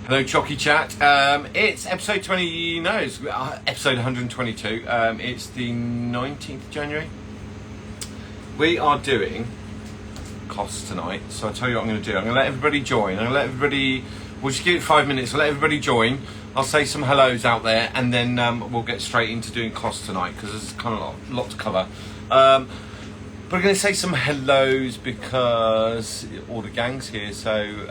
Hello, Chocychat. It's episode 20. No, it's episode 122. It's the 19th of January. We are doing costs tonight. So I'll tell you what I'm going to do. I'm going to let everybody join. We'll just give it 5 minutes. I'll let everybody join. I'll say some hellos out there, and then we'll get straight into doing costs tonight because there's kind of a lot to cover. But I'm going to say some hellos because all the gang's here. So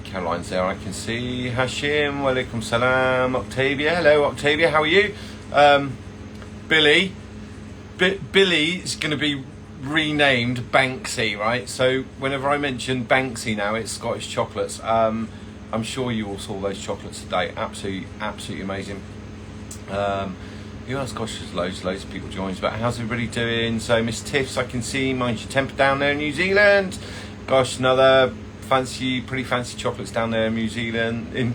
Caroline's there, I can see. Hashim, walaikum salam. Octavia, hello Octavia, how are you? Billy is going to be renamed Banksy, right? So whenever I mention Banksy now, it's Scottish chocolates. I'm sure you all saw those chocolates today. Absolutely amazing. Who else? Gosh, there's loads of people joining. But how's everybody doing? So Miss Tiffs, I can see. Mind your temper down there in New Zealand. Gosh, another pretty fancy chocolates down there in New Zealand. Zoe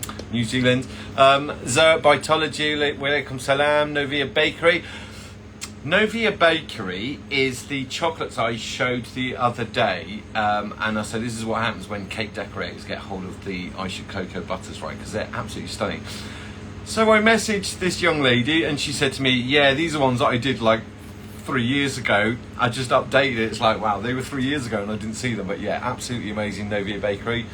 Bitology, walaikum salam. Novia Bakery. Novia Bakery is the chocolates I showed the other day, and I said this is what happens when cake decorators get hold of the Aisha cocoa butters, right? Because they're absolutely stunning. So I messaged this young lady, and she said to me, "Yeah, these are ones that I did like 3 years ago. I just updated it." It's like, wow, they were 3 years ago and I didn't see them. But yeah, absolutely amazing, Novia Bakery.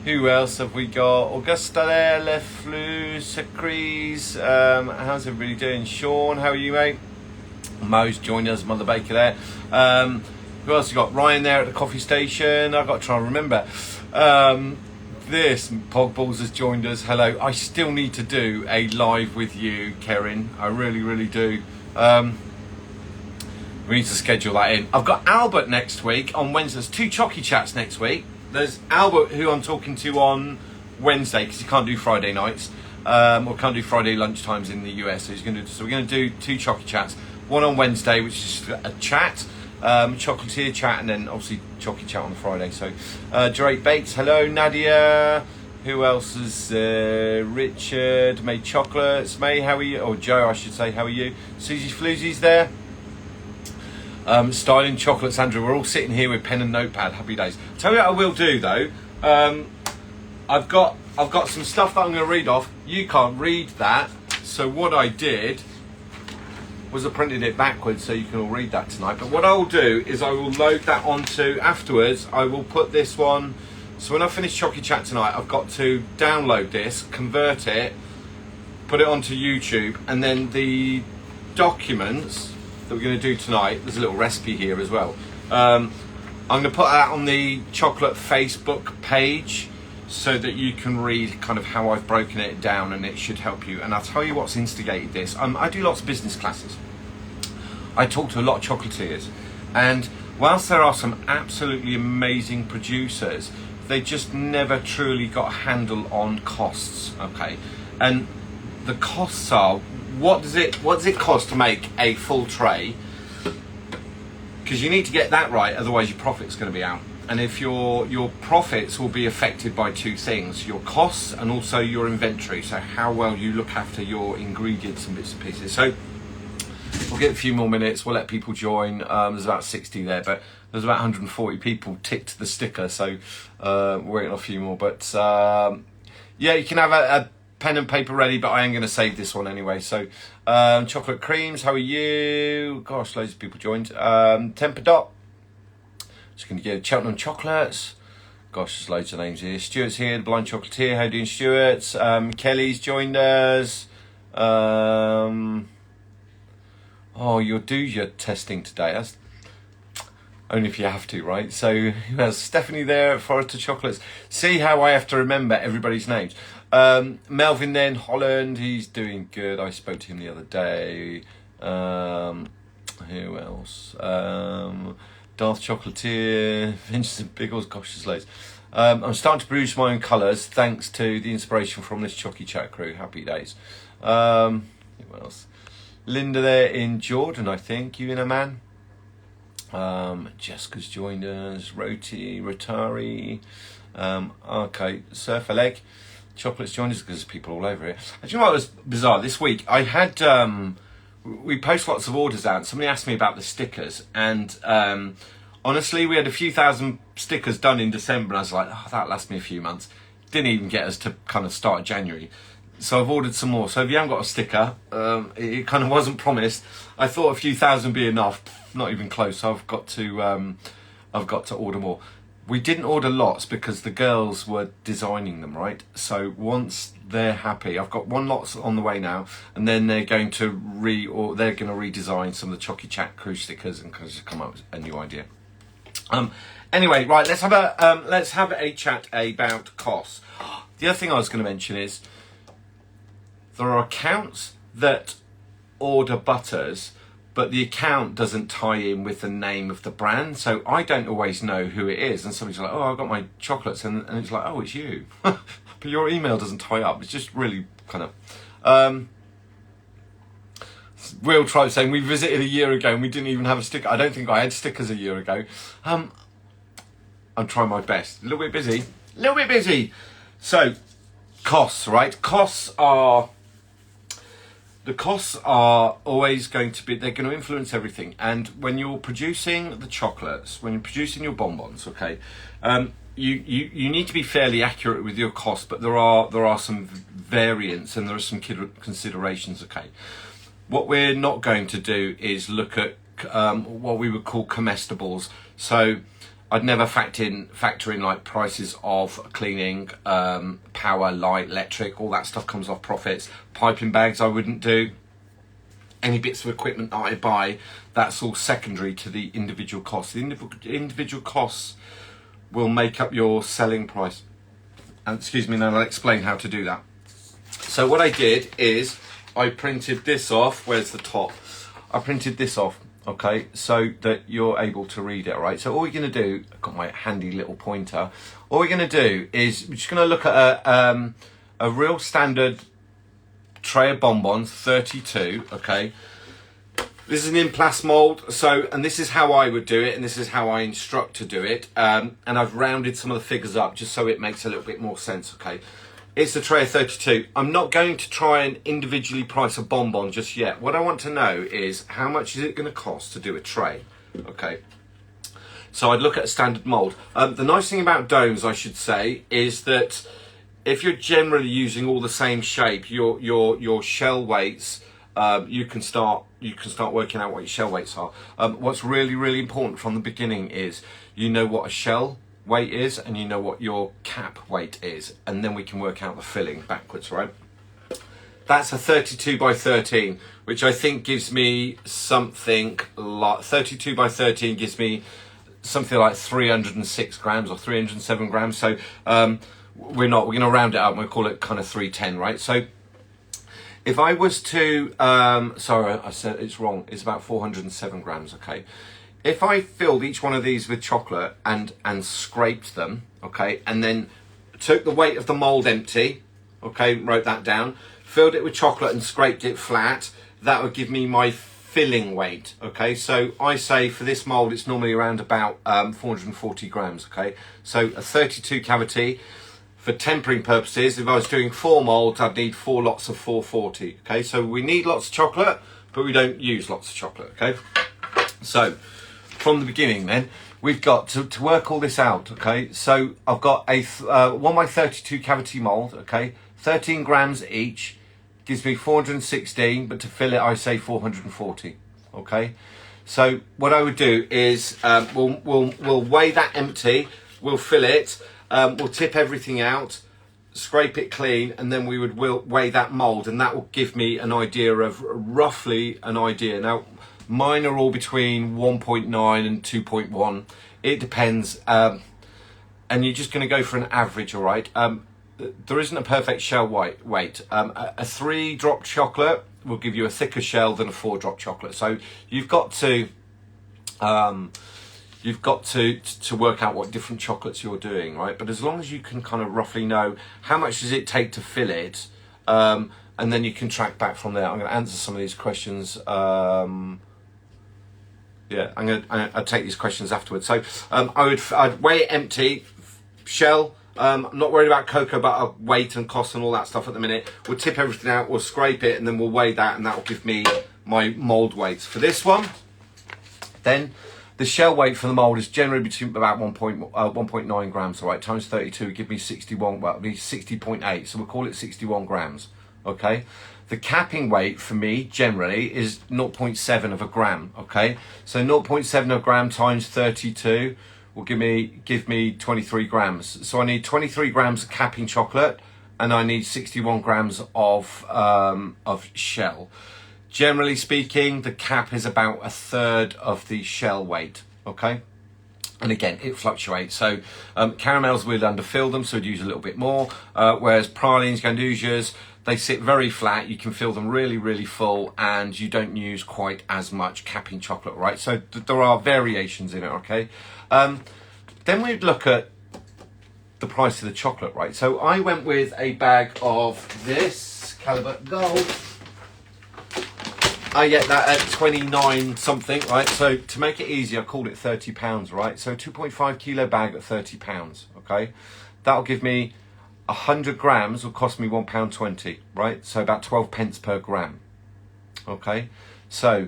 Who else have we got? Augusta there, Leflu, Secrees. How's everybody doing? Sean, how are you, mate? Mo's joined us, Mother Baker there. Who else you got? Ryan there at the coffee station. I've got to try and remember. This Pogballs has joined us. Hello. I still need to do a live with you, Kerin. I really do. We need to schedule that in. I've got Albert next week on Wednesday. There's 2 Chocychats next week. There's Albert, who I'm talking to on Wednesday because he can't do Friday nights, or can't do Friday lunchtimes in the US. So we're going to do 2 Chocychats. One on Wednesday, which is a chat, Chocolatier chat, and then obviously Chocychat on the Friday. So Drake Bates, hello Nadia. Who else is Richard? May Chocolates. May, how are you? Or Joe, I should say, how are you? Susie Floozy's there. Styling Chocolates, Andrew. We're all sitting here with pen and notepad. Happy days. Tell you what I will do though. I've got some stuff that I'm going to read off. You can't read that. So what I did was I printed it backwards so you can all read that tonight. But what I'll do is I will load that onto afterwards. I will put this one. So when I finish Chocychat tonight, I've got to download this, convert it, put it onto YouTube, and then the documents that we're going to do tonight, there's a little recipe here as well. I'm going to put that on the chocolate Facebook page so that you can read kind of how I've broken it down, and it should help you. And I'll tell you what's instigated this. I do lots of business classes. I talk to a lot of chocolatiers, and whilst there are some absolutely amazing producers, they just never truly got a handle on costs, okay? And the costs are, what does it cost to make a full tray? Because you need to get that right, otherwise your profit's going to be out. And if your profits will be affected by 2 things: your costs and also your inventory. So how well you look after your ingredients and bits and pieces. So we'll get a few more minutes. We'll let people join. There's about 60 there, but there's about 140 people ticked the sticker. So we're waiting on a few more. But yeah, you can have a pen and paper ready, but I am going to save this one anyway. So Chocolate Creams, how are you? Gosh, loads of people joined. Temper Dot, just going to get Cheltenham Chocolates. Gosh, there's loads of names here. Stuart's here, the Blind Chocolatier. How are you doing, Stuart? Kelly's joined us. Oh, you'll do your testing today. That's only if you have to, right? So who has Stephanie there at Forester Chocolates? See how I have to remember everybody's names. Melvin then, Holland, he's doing good. I spoke to him the other day. Who else? Darth Chocolatier, Vincent Biggles, gosh, there's loads. I'm starting to produce my own colours thanks to the inspiration from this Chocychat crew. Happy days. Who else? Linda there in Jordan, I think. You in a man? Jessica's joined us. Rotary. Okay, Surfer Leg. Chocolate's joined us because there's people all over here. And you know what was bizarre? This week I had we post lots of orders out. Somebody asked me about the stickers, and Honestly, we had a few thousand stickers done in December, and I was like, oh, that lasts me a few months. Didn't even get us to kind of start January. So I've ordered some more. So if you haven't got a sticker, it kind of wasn't promised. I thought a few thousand would be enough. Not even close. So I've got to order more. We didn't order lots because the girls were designing them, right? So once they're happy, I've got one lot on the way now, and then they're going to redesign some of the Chocychat cruise stickers and come up with a new idea. Anyway, right, let's have a chat about costs. The other thing I was going to mention is there are accounts that order butters, but the account doesn't tie in with the name of the brand, so I don't always know who it is. And somebody's like, oh, I've got my chocolates, and it's like, oh, it's you. But your email doesn't tie up. It's just really kind of... Real Tribe saying, we visited a year ago and we didn't even have a sticker. I don't think I had stickers a year ago. I'm trying my best. A little bit busy. So, costs, right? The costs are always going to be, they're going to influence everything. And when you're producing the chocolates, when you're producing your bonbons, okay, you need to be fairly accurate with your costs, but there are some variants and there are some considerations, okay. What we're not going to do is look at what we would call comestibles. So I'd never factor in like prices of cleaning, power, light, electric, all that stuff comes off profits. Piping bags I wouldn't do. Any bits of equipment that I buy, that's all secondary to the individual costs. The individual costs will make up your selling price. And excuse me, now I'll explain how to do that. So what I did is I printed this off. Where's the top? I printed this off, okay, so that you're able to read it, right? So all we're going to do, I've got my handy little pointer. All we're going to do is we're just going to look at a real standard tray of bonbons, 32, okay. This is an Implast mould, so, and this is how I would do it, and this is how I instruct to do it. And I've rounded some of the figures up just so it makes a little bit more sense, okay. It's a tray of 32. I'm not going to try and individually price a bonbon just yet. What I want to know is how much is it going to cost to do a tray, okay? So I'd look at a standard mould. The nice thing about domes, I should say, is that if you're generally using all the same shape, your shell weights, you can start working out what your shell weights are. What's really important from the beginning is you know what a shell weight is and you know what your cap weight is, and then we can work out the filling backwards, right? That's a 32 by 13, which I think gives me something like 32 by 13 gives me something like 306 grams or 307 grams. So we're going to round it up and we'll call it kind of 310, right? So if I was to sorry, I said it's wrong, it's about 407 grams, okay. If I filled each one of these with chocolate and scraped them, okay, and then took the weight of the mould empty, okay, wrote that down, filled it with chocolate and scraped it flat, that would give me my filling weight, okay. So I say for this mould it's normally around about 440 grams, okay. So a 32 cavity, for tempering purposes, if I was doing 4 moulds, I'd need 4 lots of 440, okay. So we need lots of chocolate, but we don't use lots of chocolate, okay. So from the beginning then, we've got to work all this out, okay? So I've got a 1 by 32 cavity mould, okay? 13 grams each, gives me 416, but to fill it I say 440, okay? So what I would do is we'll weigh that empty, we'll fill it, we'll tip everything out, scrape it clean, and then we'll weigh that mould, and that will give me an idea of roughly an idea. Now, mine are all between 1.9 and 2.1. It depends. And you're just going to go for an average, all right? There isn't a perfect shell weight. A 3-drop chocolate will give you a thicker shell than a 4-drop chocolate. So you've got to work out what different chocolates you're doing, right? But as long as you can kind of roughly know how much does it take to fill it, and then you can track back from there. I'm going to answer some of these questions. Yeah, I'll take these questions afterwards. So I'd weigh it empty, shell. I'm not worried about cocoa butter weight and cost and all that stuff at the minute. We'll tip everything out, we'll scrape it, and then we'll weigh that, and that will give me my mould weights for this one. Then the shell weight for the mould is generally between about 1.9 grams, all right, times 32 would give me 61, well, it'd be 60.8, so we'll call it 61 grams, okay? The capping weight for me generally is 0.7 of a gram, okay? So 0.7 of a gram times 32 will give me 23 grams. So I need 23 grams of capping chocolate, and I need 61 grams of shell. Generally speaking, the cap is about a third of the shell weight, okay? And again, it fluctuates. So caramels, we'd underfill them, so we'd use a little bit more, whereas pralines, gandusias, they sit very flat. You can fill them really, really full, and you don't use quite as much capping chocolate, right? So there are variations in it, okay? Then we'd look at the price of the chocolate, right? So I went with a bag of this Calibut Gold. I get that at 29 something, right? So to make it easy, I called it £30, right? So 2.5 kilo bag at £30, okay? That'll give me 100 grams will cost me £1.20, right? So about 12 pence per gram, okay? So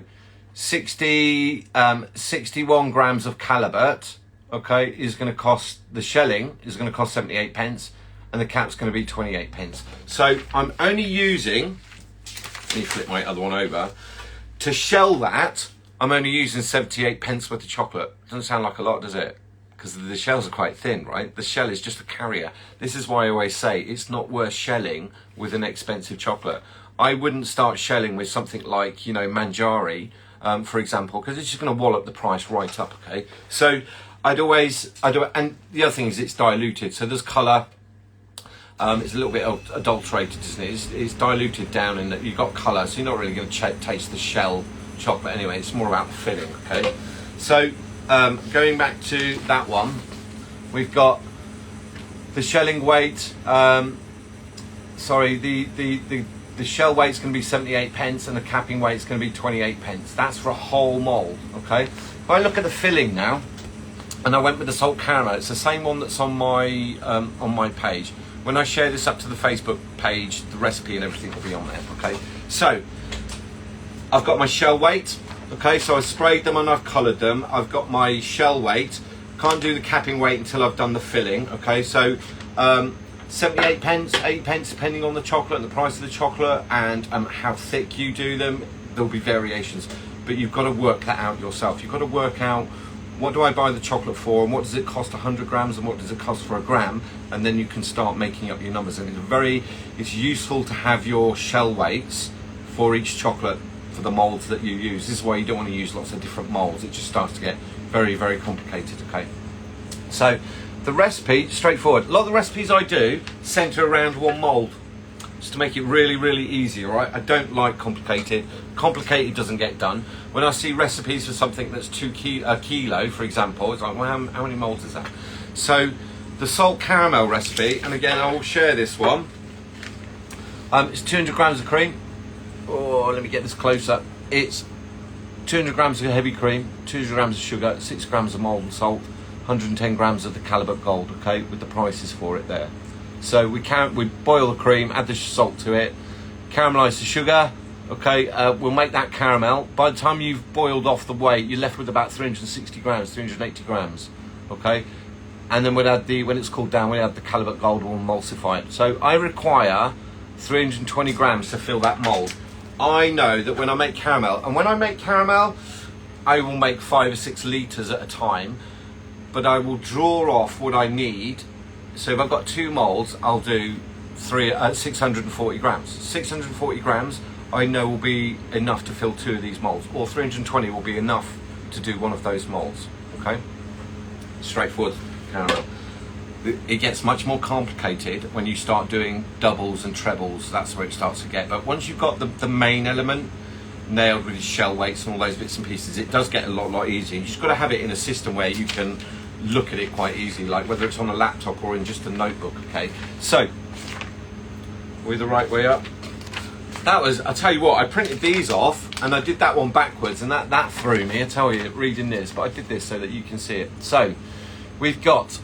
61 grams of Calibut, okay, is going to cost, the shelling is going to cost 78 pence, and the cap's going to be 28 pence. So I'm only using, let me flip my other one over, to shell that, I'm only using 78 pence worth of chocolate. Doesn't sound like a lot, does it? Because the shells are quite thin, right? The shell is just a carrier. This is why I always say it's not worth shelling with an expensive chocolate. I wouldn't start shelling with something like, you know, Manjari, for example, because it's just going to wallop the price right up, okay? So and the other thing is it's diluted, so there's colour. It's a little bit adulterated, isn't it? It's diluted down in that you've got colour, so you're not really going to taste the shell chocolate anyway. It's more about the filling, okay? So going back to that one, we've got the shelling weight. Sorry, the shell weight's going to be 78 pence, and the capping weight's going to be 28 pence. That's for a whole mould, okay? If I look at the filling now, and I went with the salt caramel, it's the same one that's on my page. When I share this up to the Facebook page, the recipe and everything will be on there, okay? So, I've got my shell weight, okay? So I sprayed them and I've coloured them. I've got my shell weight. Can't do the capping weight until I've done the filling, okay? So, 78 pence, 8 pence, depending on the chocolate and the price of the chocolate and how thick you do them. There'll be variations, but you've got to work that out yourself. You've got to work out, what do I buy the chocolate for, and what does it cost 100 grams, and what does it cost for a gram, and then you can start making up your numbers. And it's useful to have your shell weights for each chocolate for the moulds that you use. This is why you don't want to use lots of different moulds. It just starts to get very, very complicated, okay? So the recipe, straightforward. A lot of the recipes I do centre around one mould, just to make it really, really easy, all right? I don't like complicated. Complicated doesn't get done. When I see recipes for something that's a kilo, for example, it's like, well, how many moulds is that? So the salt caramel recipe, and again, I will share this one. It's 200 grams of cream. Oh, let me get this close up. It's 200 grams of heavy cream, 200 grams of sugar, 6 grams of molten salt, 110 grams of the Calibut Gold, okay, with the prices for it there. So we boil the cream, add the salt to it, caramelise the sugar, okay, we'll make that caramel. By the time you've boiled off the weight, you're left with about 360 grams, 380 grams, okay? And then we'll add when it's cooled down, we'll add the Calibut Gold and we'll emulsify it. So I require 320 grams to fill that mould. I know that when I make caramel, and when I make caramel, I will make 5 or 6 litres at a time, but I will draw off what I need. So if I've got 2 moulds, I'll do 640 grams. 640 grams I know will be enough to fill 2 of these moulds, or 320 will be enough to do one of those moulds, okay? Straightforward caramel. It gets much more complicated when you start doing doubles and trebles. That's where it starts to get. But once you've got the main element nailed with your shell weights and all those bits and pieces, it does get a lot easier. You just got to have it in a system where you can look at it quite easily, like whether it's on a laptop or in just a notebook, okay? So, we're the right way up. That was, I'll tell you what, I printed these off and I did that one backwards, and that threw me, I tell you, reading this, but I did this so that you can see it. So, we've got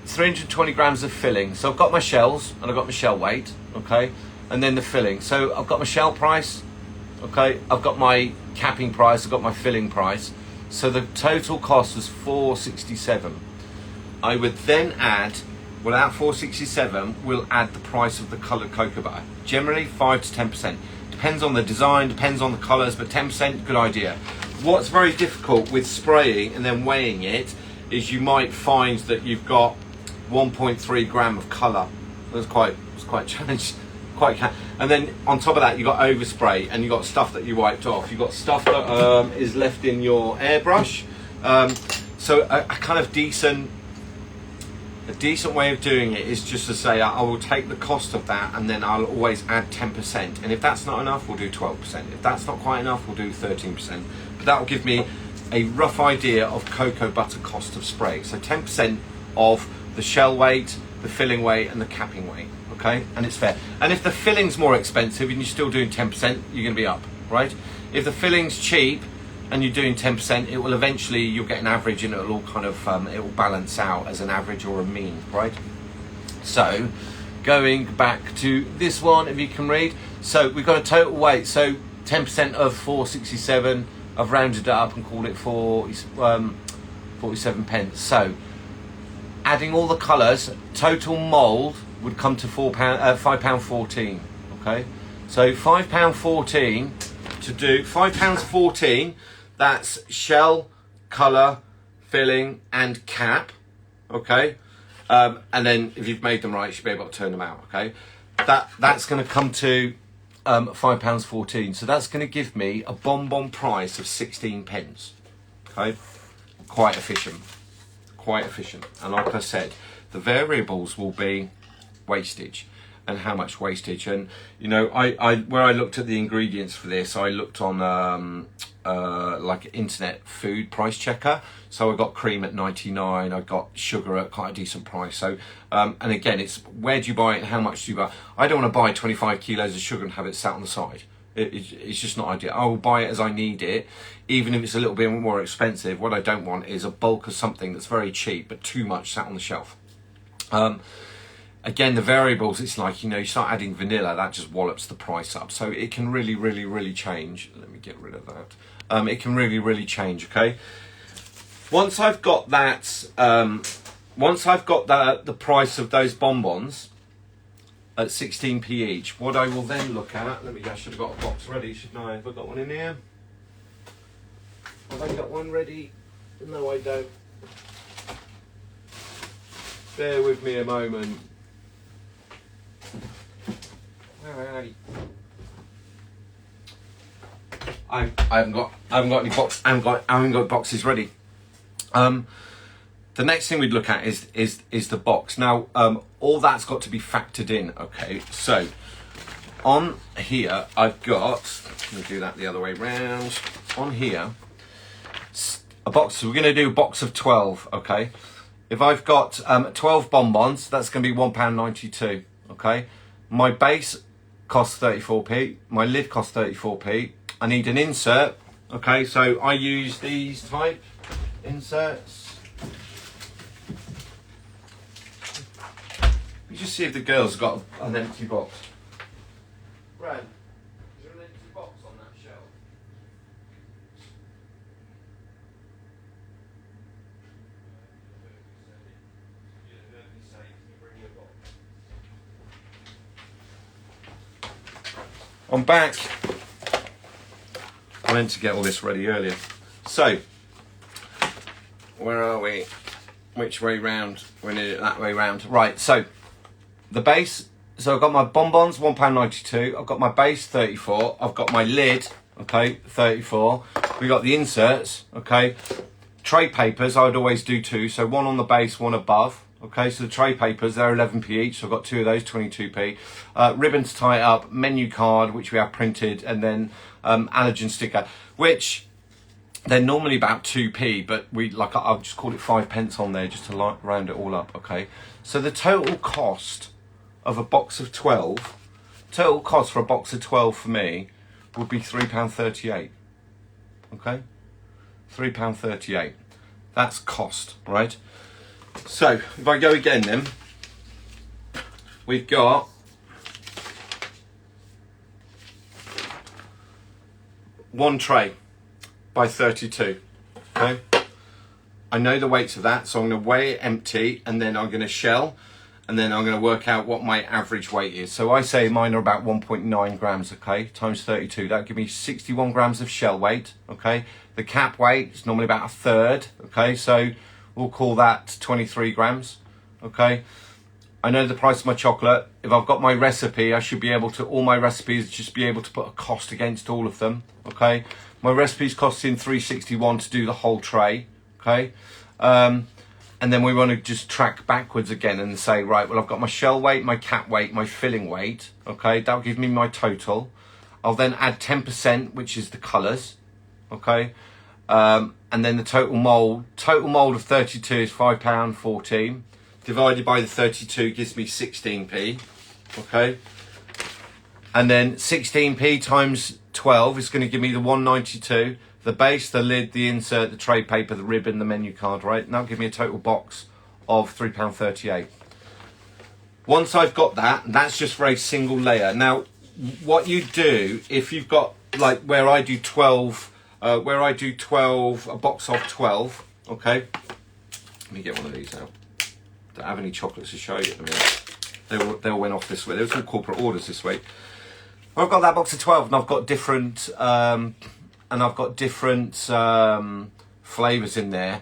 320 grams of filling. So I've got my shells and I've got my shell weight, okay? And then the filling. So I've got my shell price, okay? I've got my capping price, I've got my filling price. So the total cost was £4.67. I would then add, without £4.67, we'll add the price of the coloured cocoa butter. Generally 5 to 10%. Depends on the design, depends on the colours, but 10%, good idea. What's very difficult with spraying and then weighing it is you might find that you've got 1.3 gram of colour. It's quite challenging. And then on top of that, you've got overspray and you've got stuff that you wiped off. You've got stuff that is left in your airbrush. So a kind of decent way of doing it is just to say I will take the cost of that and then I'll always add 10%. And if that's not enough, we'll do 12%. If that's not quite enough, we'll do 13%. But that will give me a rough idea of cocoa butter cost of spray. So 10% of the shell weight, the filling weight and the capping weight. Okay, and it's fair. And if the filling's more expensive and you're still doing 10%, you're going to be up, right? If the filling's cheap and you're doing 10%, it will eventually, you'll get an average and it'll all kind of, it will balance out as an average or a mean, right? So, going back to this one, if you can read. So, we've got a total weight. So, 10% of 4.67, I've rounded it up and called it 47 pence. So, adding all the colours, total mould would come to £5.14. Okay, so £5.14 to do £5.14. That's shell, colour, filling, and cap. Okay, and then if you've made them right, you should be able to turn them out. Okay, that's going to come to £5.14. So that's going to give me a bonbon price of 16 pence. Okay, quite efficient. And like I said, the variables will be wastage and how much wastage. And you know, I where I looked at the ingredients for this, I looked on like internet food price checker. So I got cream at 99, I got sugar at quite a decent price. So and again, it's where do you buy it and how much do you buy. I don't want to buy 25 kilos of sugar and have it sat on the side. It's just not ideal. I will buy it as I need it, even if it's a little bit more expensive. What I don't want is a bulk of something that's very cheap but too much sat on the shelf. Again, the variables, it's like, you know, you start adding vanilla, that just wallops the price up. So it can really change. Let me get rid of that. It can really change. Okay. Once I've got that, the price of those bonbons at 16p each, what I will then look at, I should have got a box ready, shouldn't I? Have I got one in here? Have I got one ready? No, I don't. Bear with me a moment. Where are you? I haven't got any box. I haven't got boxes ready. The next thing we'd look at is the box. Now, all that's got to be factored in. Okay, so on here I've got. Let me do that the other way round. On here, a box. So we're going to do a box of 12. Okay, if I've got 12 bonbons, that's going to be £1.92. Okay, my base costs 34p. My lid costs 34p. I need an insert. Okay, so I use these type inserts. We just see if the girls have got an empty box. Brad, is there an empty box on that shelf? I'm back. I meant to get all this ready earlier. So, where are we? Which way round? We need it that way round. Right, so the base. So I've got my bonbons, £1.92. I've got my base, 34. I've got my lid, okay, 34. We got the inserts, okay. Tray papers, I would always do two. So one on the base, one above. Okay, so the tray papers, they're 11p each. So I've got two of those, 22p. Ribbon to tie it up, menu card, which we have printed, and then allergen sticker, which they're normally about 2p, but I'll just call it 5 pence on there just to round it all up. Okay, so the total cost of a box of 12, total cost for a box of 12 for me would be £3.38. Okay, £3.38. That's cost, right? So if I go again, then we've got one tray by 32. okay? I know the weights of that, so I'm going to weigh it empty, and then I'm going to shell, and then I'm going to work out what my average weight is. So I say mine are about 1.9 grams, okay, times 32. That'll give me 61 grams of shell weight, okay? The cap weight is normally about a third, okay? So we'll call that 23 grams, okay? I know the price of my chocolate. If I've got my recipe, I should be able to, all my recipes, just be able to put a cost against all of them, okay? My recipe's costing $3.61 to do the whole tray, okay? And then we want to just track backwards again and say, right, well, I've got my shell weight, my cap weight, my filling weight, okay? That'll give me my total. I'll then add 10%, which is the colours, okay? And then the total mould of 32 is £5.14. Divided by the 32 gives me 16p, okay? And then 16p times 12 is going to give me the 192. The base, the lid, the insert, the tray paper, the ribbon, the menu card, right? And that'll give me a total box of £3.38. Once I've got that, that's just for a single layer. Now, what you do, if you've got, like where I do 12, a box of 12, okay? Let me get one of these out. Don't have any chocolates to show you at the minute. They all went off this week. There was some corporate orders this week. I've got that box of 12, and I've got different flavors in there.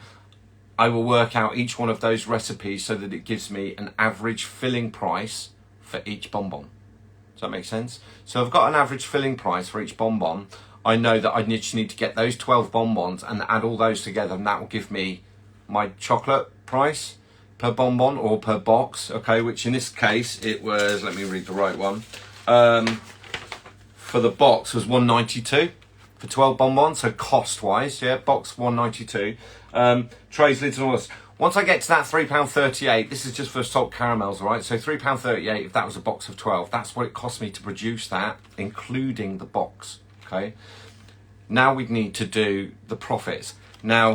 I will work out each one of those recipes so that it gives me an average filling price for each bonbon. Does that make sense? So I've got an average filling price for each bonbon. I know that I just need to get those 12 bonbons and add all those together, and that will give me my chocolate price per bonbon or per box, okay, which in this case it was, let me read the right one, for the box was 192 for 12 bonbons, so cost wise, yeah, box 192, trays, lids and all this. Once I get to that £3.38, this is just for salt caramels, all right, so £3.38 if that was a box of 12, that's what it cost me to produce that, including the box, okay. Now we need to do the profits. Now,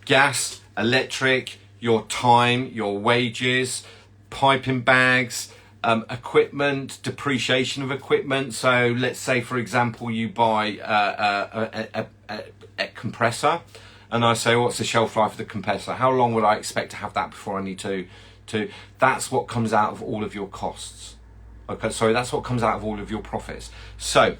gas, electric, your time, your wages, piping bags, equipment, depreciation of equipment. So let's say, for example, you buy a compressor, and I say, what's the shelf life of the compressor? How long would I expect to have that before I need to that's what comes out of all of your costs. Okay, sorry, that's what comes out of all of your profits. So,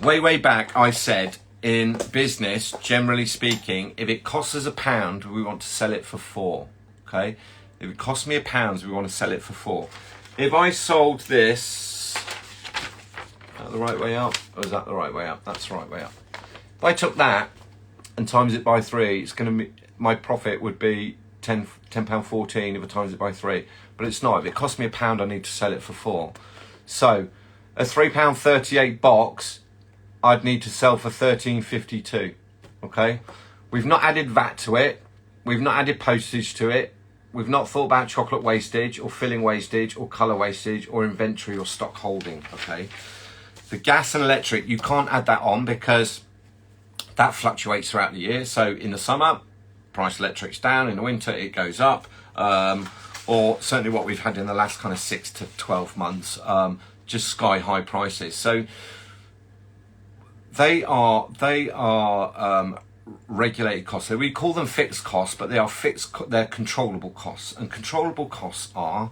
way back, I said, in business, generally speaking, if it costs us £1, we want to sell it for £4, okay? If it costs me £1, we want to sell it for £4. If I sold this, is that the right way up? Or is that the right way up? That's the right way up. If I took that and times it by 3, it's going to be, my profit would be £10.14 if I times it by 3. But it's not. If it costs me £1, I need to sell it for £4. So, a £3.38 box, I'd need to sell for £13.52, okay? We've not added VAT to it. We've not added postage to it. We've not thought about chocolate wastage or filling wastage or colour wastage or inventory or stock holding, okay? The gas and electric, you can't add that on because that fluctuates throughout the year. So in the summer, price of electric's down. In the winter, it goes up. Or certainly what we've had in the last kind of 6 to 12 months, just sky high prices. So they are regulated costs. So we call them fixed costs, but they are they're controllable costs. And controllable costs are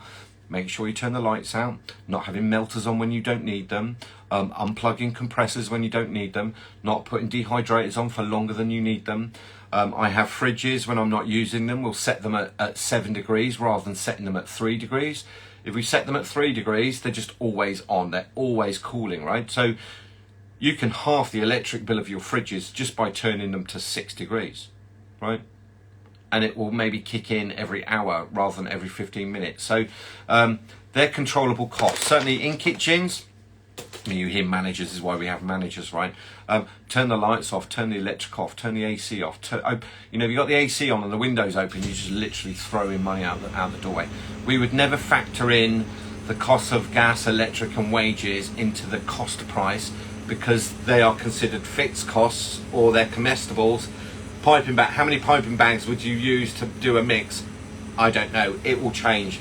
make sure you turn the lights out, not having melters on when you don't need them, unplugging compressors when you don't need them, not putting dehydrators on for longer than you need them. I have fridges when I'm not using them. We'll set them at 7 degrees rather than setting them at 3 degrees. If we set them at 3 degrees, they're just always on. They're always cooling, right? So you can halve the electric bill of your fridges just by turning them to 6 degrees, right? And it will maybe kick in every hour rather than every 15 minutes. So they're controllable costs. Certainly in kitchens, you hear managers, is why we have managers, right? Turn the lights off, turn the electric off, turn the AC off. If you've got the AC on and the windows open, you just literally throw in money out the doorway. We would never factor in the cost of gas, electric and wages into the cost price because they are considered fixed costs or they're comestibles. Piping bag, how many piping bags would you use to do a mix? I don't know, it will change.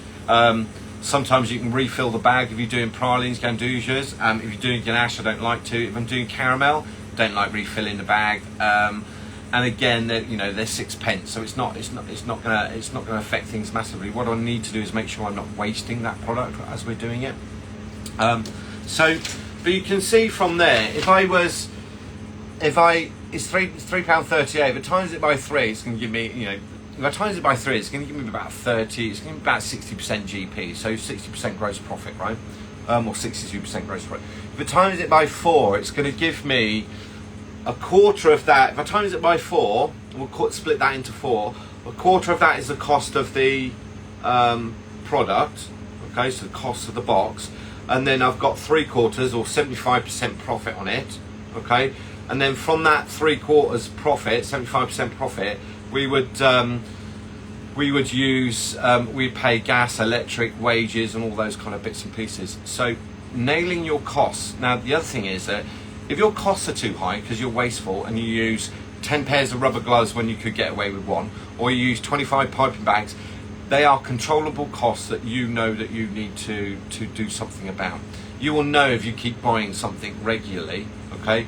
Sometimes you can refill the bag if you're doing pralines, gandujas. If you're doing ganache, I don't like to. If I'm doing caramel, don't like refilling the bag. and again, they're 6p, so it's not gonna affect things massively. What I need to do is make sure I'm not wasting that product as we're doing it. But you can see from there, it's £3.38. If I times it by 3, it's going to give me, if I times it by 3, it's going to give me about 30. It's going to be about 60% GP, so 60% gross profit, right? Or 62% gross profit. If I times it by 4, it's going to give me a quarter of that. If I times it by 4, we'll split that into 4. A quarter of that is the cost of the product. Okay, so the cost of the box. And then I've got 3/4 or 75% profit on it, okay? And then from that 3/4 profit, 75% profit, we'd pay gas, electric, wages, and all those kind of bits and pieces. So nailing your costs. Now the other thing is that if your costs are too high because you're wasteful and you use 10 pairs of rubber gloves when you could get away with 1, or you use 25 piping bags, they are controllable costs that you know that you need to do something about. You will know if you keep buying something regularly, okay?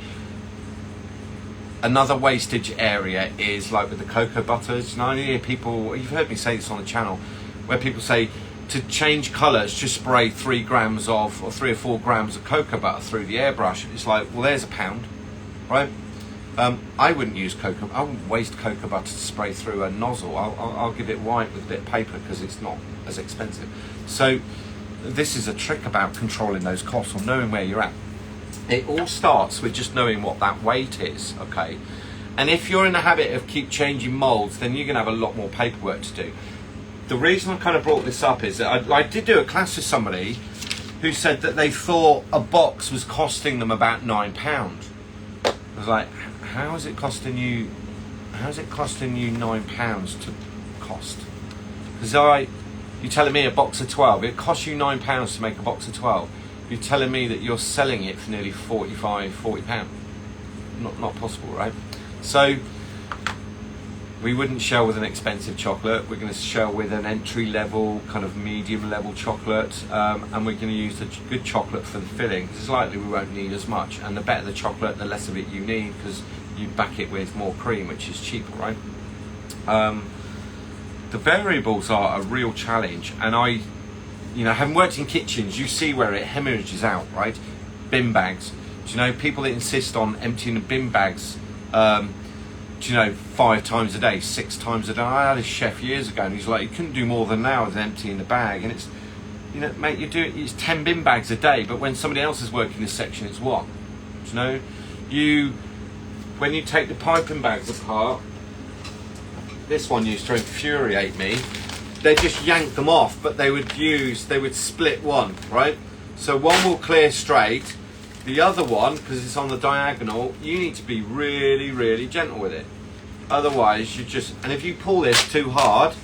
Another wastage area is like with the cocoa butters. Now I hear people, you've heard me say this on the channel, where people say to change colours, just spray 3 grams of, or 3 or 4 grams of cocoa butter through the airbrush. It's like, well, there's £1, right? I wouldn't use I wouldn't waste cocoa butter to spray through a nozzle. I'll give it white with a bit of paper because it's not as expensive. So this is a trick about controlling those costs or knowing where you're at. It all starts with just knowing what that weight is, okay? And if you're in the habit of keep changing moulds, then you're going to have a lot more paperwork to do. The reason I kind of brought this up is that I did do a class with somebody who said that they thought a box was costing them about £9. I was like, how is it costing you £9 to cost? Because you're telling me a box of 12, it costs you £9 to make a box of 12. You're telling me that you're selling it for nearly £40. Not possible, right? So we wouldn't shell with an expensive chocolate. We're going to shell with an entry level, kind of medium level chocolate, and we're going to use the good chocolate for the filling, because it's likely we won't need as much, and the better the chocolate, the less of it you need, because you back it with more cream, which is cheaper, right? The variables are a real challenge, and having worked in kitchens, you see where it hemorrhages out, right? Bin bags. Do you know, people that insist on emptying the bin bags 5 times a day, 6 times a day. I had a chef years ago, and he's like, you couldn't do more than an hour than emptying the bag. And it's, mate, it's 10 bin bags a day, but when somebody else is working this section, it's what? Do you know, when you take the piping bags apart, this one used to infuriate me. They just yank them off, but they would split one, right? So one will clear straight. The other one, because it's on the diagonal, you need to be really, really gentle with it. Otherwise, and if you pull this too hard,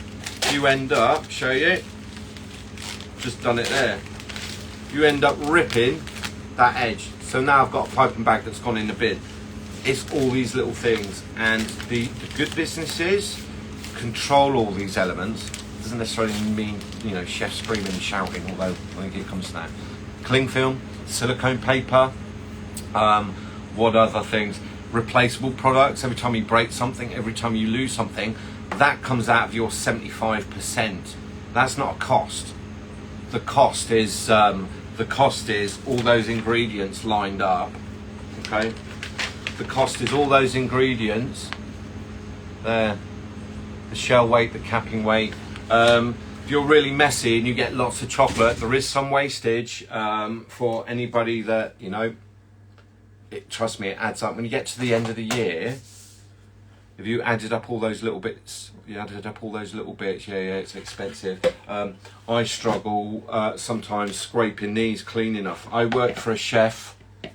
you end up, show you, just done it there. You end up ripping that edge. So now I've got a piping bag that's gone in the bin. It's all these little things, and the good businesses control all these elements. Doesn't necessarily mean, chef screaming and shouting, although I think it comes to that. Cling film, silicone paper, what other things? Replaceable products. Every time you break something, every time you lose something, that comes out of your 75%. That's not a cost. The cost is all those ingredients lined up. Okay. The cost is all those ingredients there. The shell weight, the capping weight. If you're really messy and you get lots of chocolate, there is some wastage for anybody that, trust me, it adds up. When you get to the end of the year, if you added up all those little bits, yeah, it's expensive. I struggle sometimes scraping these clean enough. I worked for a chef, a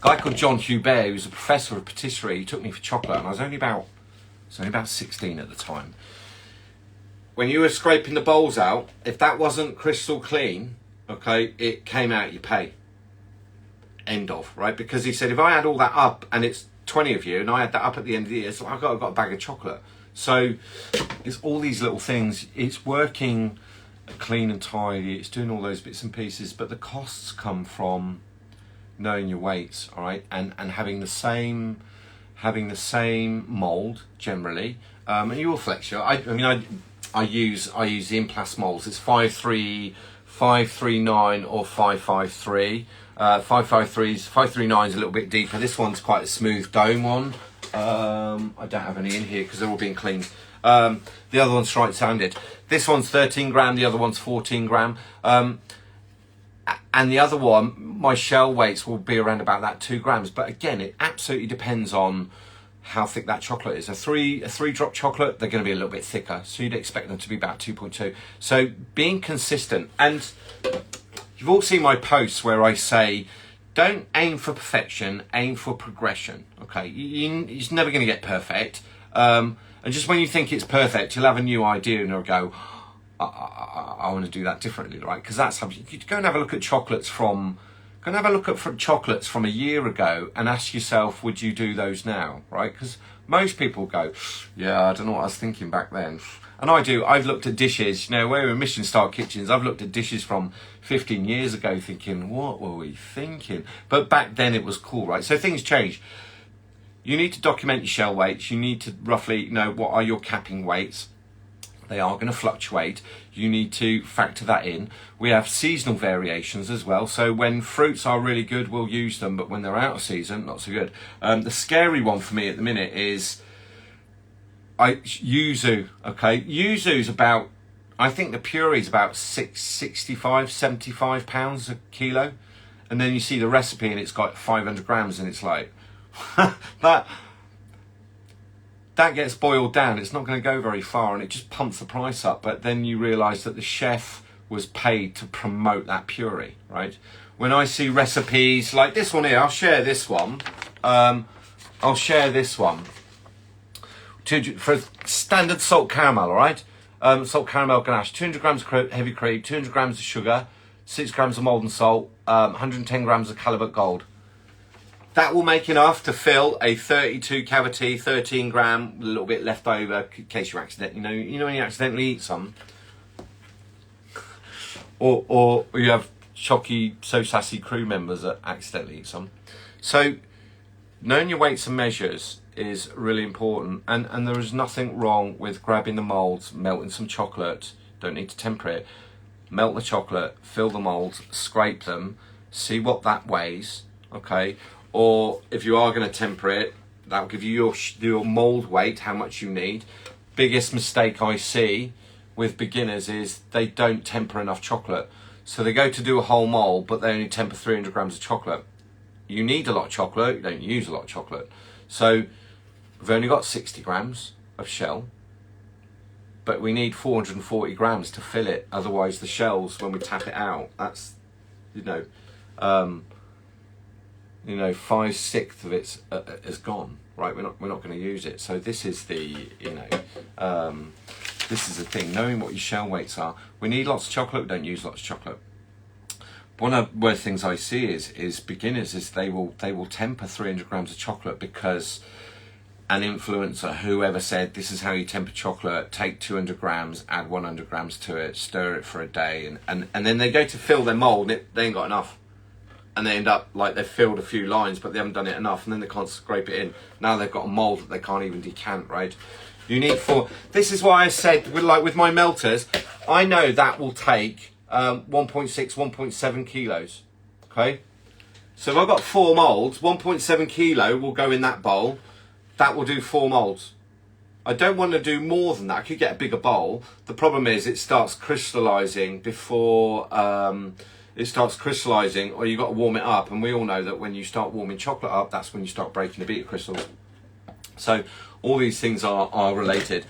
guy called John Hubert, who was a professor of patisserie. He took me for chocolate, and I was only about 16 at the time. When you were scraping the bowls out, if that wasn't crystal clean, okay, it came out your pay. End of, right? Because he said, if I add all that up, and it's 20 of you, and I add that up at the end of the year, it's like I've got a bag of chocolate. So it's all these little things. It's working clean and tidy. It's doing all those bits and pieces, but the costs come from knowing your weights, all right, and having the same having the same mould generally, and you will flex your. I use the Implast molds. It's 539 or 553. 539 is a little bit deeper. This one's quite a smooth dome one. I don't have any in here because they're all being cleaned. The other one's right sounded. This one's 13 gram. The other one's 14 gram. And the other one, my shell weights will be around about that 2 grams. But again, it absolutely depends on how thick that chocolate is. A three drop chocolate, they're going to be a little bit thicker. So you'd expect them to be about 2.2. So being consistent. And you've all seen my posts where I say, don't aim for perfection, aim for progression. Okay, it's never going to get perfect. And just when you think it's perfect, you'll have a new idea and you'll go, I want to do that differently, right? Because that's something. You go and have a look at chocolates from chocolates from a year ago and ask yourself, would you do those now, right? Because most people go, yeah, I don't know what I was thinking back then. And I do. I've looked at dishes, you know, we're in Mission Star Kitchens. I've looked at dishes from 15 years ago thinking, what were we thinking? But back then it was cool, right? So things change. You need to document your shell weights. You need to roughly know what are your capping weights. They are going to fluctuate. You need to factor that in. We have seasonal variations as well. So when fruits are really good, we'll use them. But when they're out of season, not so good. The scary one for me at the minute is yuzu. Okay, yuzu's about, I think the puree is about 65, 75 pounds a kilo. And then you see the recipe and it's got 500 grams and it's like, that gets boiled down, it's not going to go very far and it just pumps the price up. But then you realise that the chef was paid to promote that puree, right? When I see recipes like this one here, I'll share this one. For standard salt caramel, all right? Salt caramel ganache, 200 grams of heavy cream, 200 grams of sugar, 6 grams of molten salt, 110 grams of Calibut Gold. That will make enough to fill a 32 cavity, 13 gram, a little bit left over in case you accidentally, you know when you accidentally eat some, or you have Chocy So Sassy crew members that accidentally eat some. So knowing your weights and measures is really important, and there is nothing wrong with grabbing the molds, melting some chocolate. Don't need to temper it. Melt the chocolate, fill the molds, scrape them, see what that weighs. Okay. Or if you are going to temper it, that'll give you your mould weight, how much you need. Biggest mistake I see with beginners is they don't temper enough chocolate. So they go to do a whole mould, but they only temper 300 grams of chocolate. You need a lot of chocolate, you don't use a lot of chocolate. So we've only got 60 grams of shell, but we need 440 grams to fill it. Otherwise the shells, when we tap it out, that's, 5/6 of it is gone, right? We're not going to use it. So this is the, this is the thing. Knowing what your shell weights are. We need lots of chocolate. We don't use lots of chocolate. One of the worst things I see is beginners is they will temper 300 grams of chocolate because an influencer, whoever said this is how you temper chocolate, take 200 grams, add 100 grams to it, stir it for a day, and then they go to fill their mold and they ain't got enough. And they end up like they've filled a few lines, but they haven't done it enough, and then they can't scrape it in. Now they've got a mold that they can't even decant, right? You need this is why I said, with my melters, I know that will take 1.6, 1.7 kilos, okay? So if I've got 4 molds, 1.7 kilo will go in that bowl. That will do 4 molds. I don't want to do more than that. I could get a bigger bowl. The problem is it starts crystallizing before... it starts crystallizing, or you've got to warm it up, and we all know that when you start warming chocolate up, that's when you start breaking the beta crystals. So all these things are related.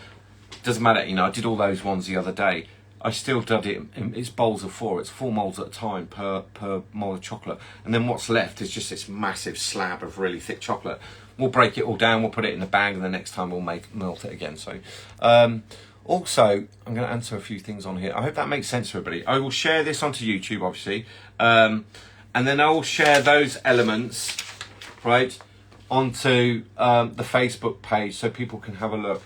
Doesn't matter, I did all those ones the other day. I still did it, it's bowls of 4, it's 4 molds at a time per mold of chocolate, and then what's left is just this massive slab of really thick chocolate. We'll break it all down, we'll put it in the bag, and the next time we'll melt it again. So also, I'm going to answer a few things on here. I hope that makes sense to everybody. I will share this onto YouTube, obviously. And then I will share those elements, right, onto the Facebook page so people can have a look.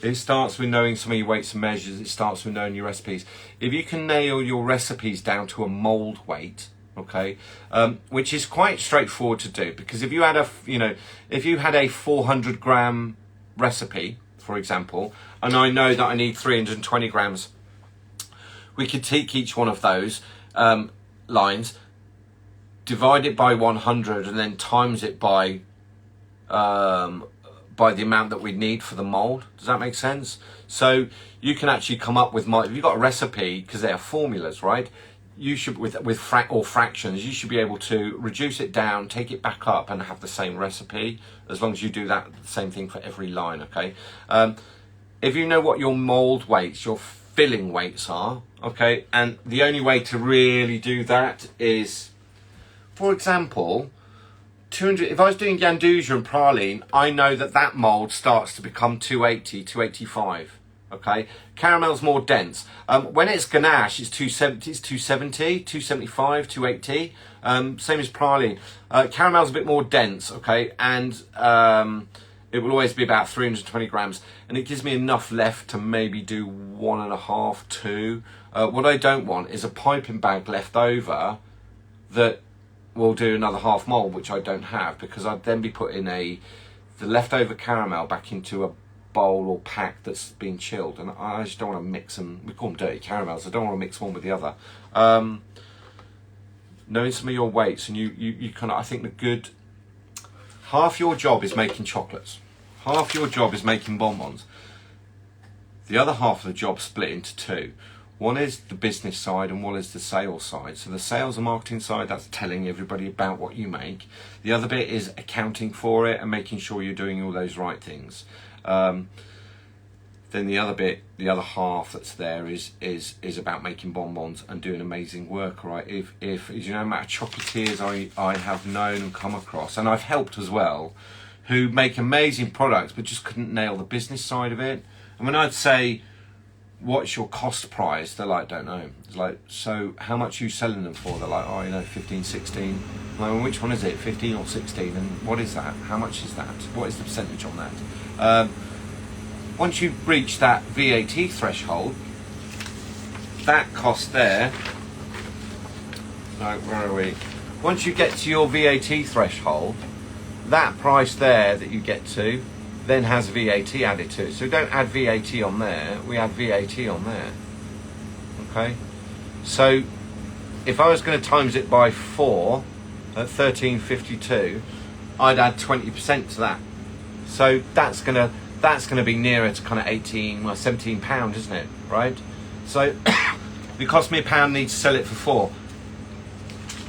It starts with knowing some of your weights and measures. It starts with knowing your recipes. If you can nail your recipes down to a mould weight, okay, which is quite straightforward to do, because if you had if you had a 400 gram recipe, for example, and I know that I need 320 grams, we could take each one of those lines, divide it by 100, and then times it by the amount that we need for the mold. Does that make sense? So you can actually come up with if you've got a recipe, because they are formulas, right? You should, with fractions, you should be able to reduce it down, take it back up, and have the same recipe, as long as you do that same thing for every line, okay? If you know what your mold weights, your filling weights are, okay, and the only way to really do that is, for example, 200. If I was doing Yanduja and praline, I know that mold starts to become 280, 285. Okay, caramel's more dense. When it's ganache, it's 270, 275, 280. Same as praline. Caramel's a bit more dense. Okay, and it will always be about 320 grams, and it gives me enough left to maybe do 1.5, 2. What I don't want is a piping bag left over that will do another half mold, which I don't have, because I'd then be putting the leftover caramel back into a bowl or pack that's been chilled, and I just don't want to mix them. We call them dirty caramels. I don't want to mix one with the other. Knowing some of your weights, and you kind of, I think half your job is making chocolates, half your job is making bonbons. The other half of the job split into two. One is the business side and one is the sales side. So the sales and marketing side, that's telling everybody about what you make. The other bit is accounting for it and making sure you're doing all those right things. Then the other bit, the other half that's there is about making bonbons and doing amazing work, right? If you know, amount of chocolatiers I have known and come across, and I've helped as well, who make amazing products but just couldn't nail the business side of it. And when I'd say, what's your cost price? They're like, don't know. It's like, so how much are you selling them for? They're like, 15, 16. I'm like, well, which one is it, 15 or 16? And what is that? How much is that? What is the percentage on that? Once you reach that VAT threshold, that cost there, right, where are we? Once you get to your VAT threshold, that price there that you get to then has VAT added to it. So we don't add VAT on there, we add VAT on there. Okay? So if I was going to times it by 4 at 13.52, I'd add 20% to that. So that's gonna be nearer to kind of 18, well, 17 pounds, isn't it? Right? So if it cost me £1, I need to sell it for 4.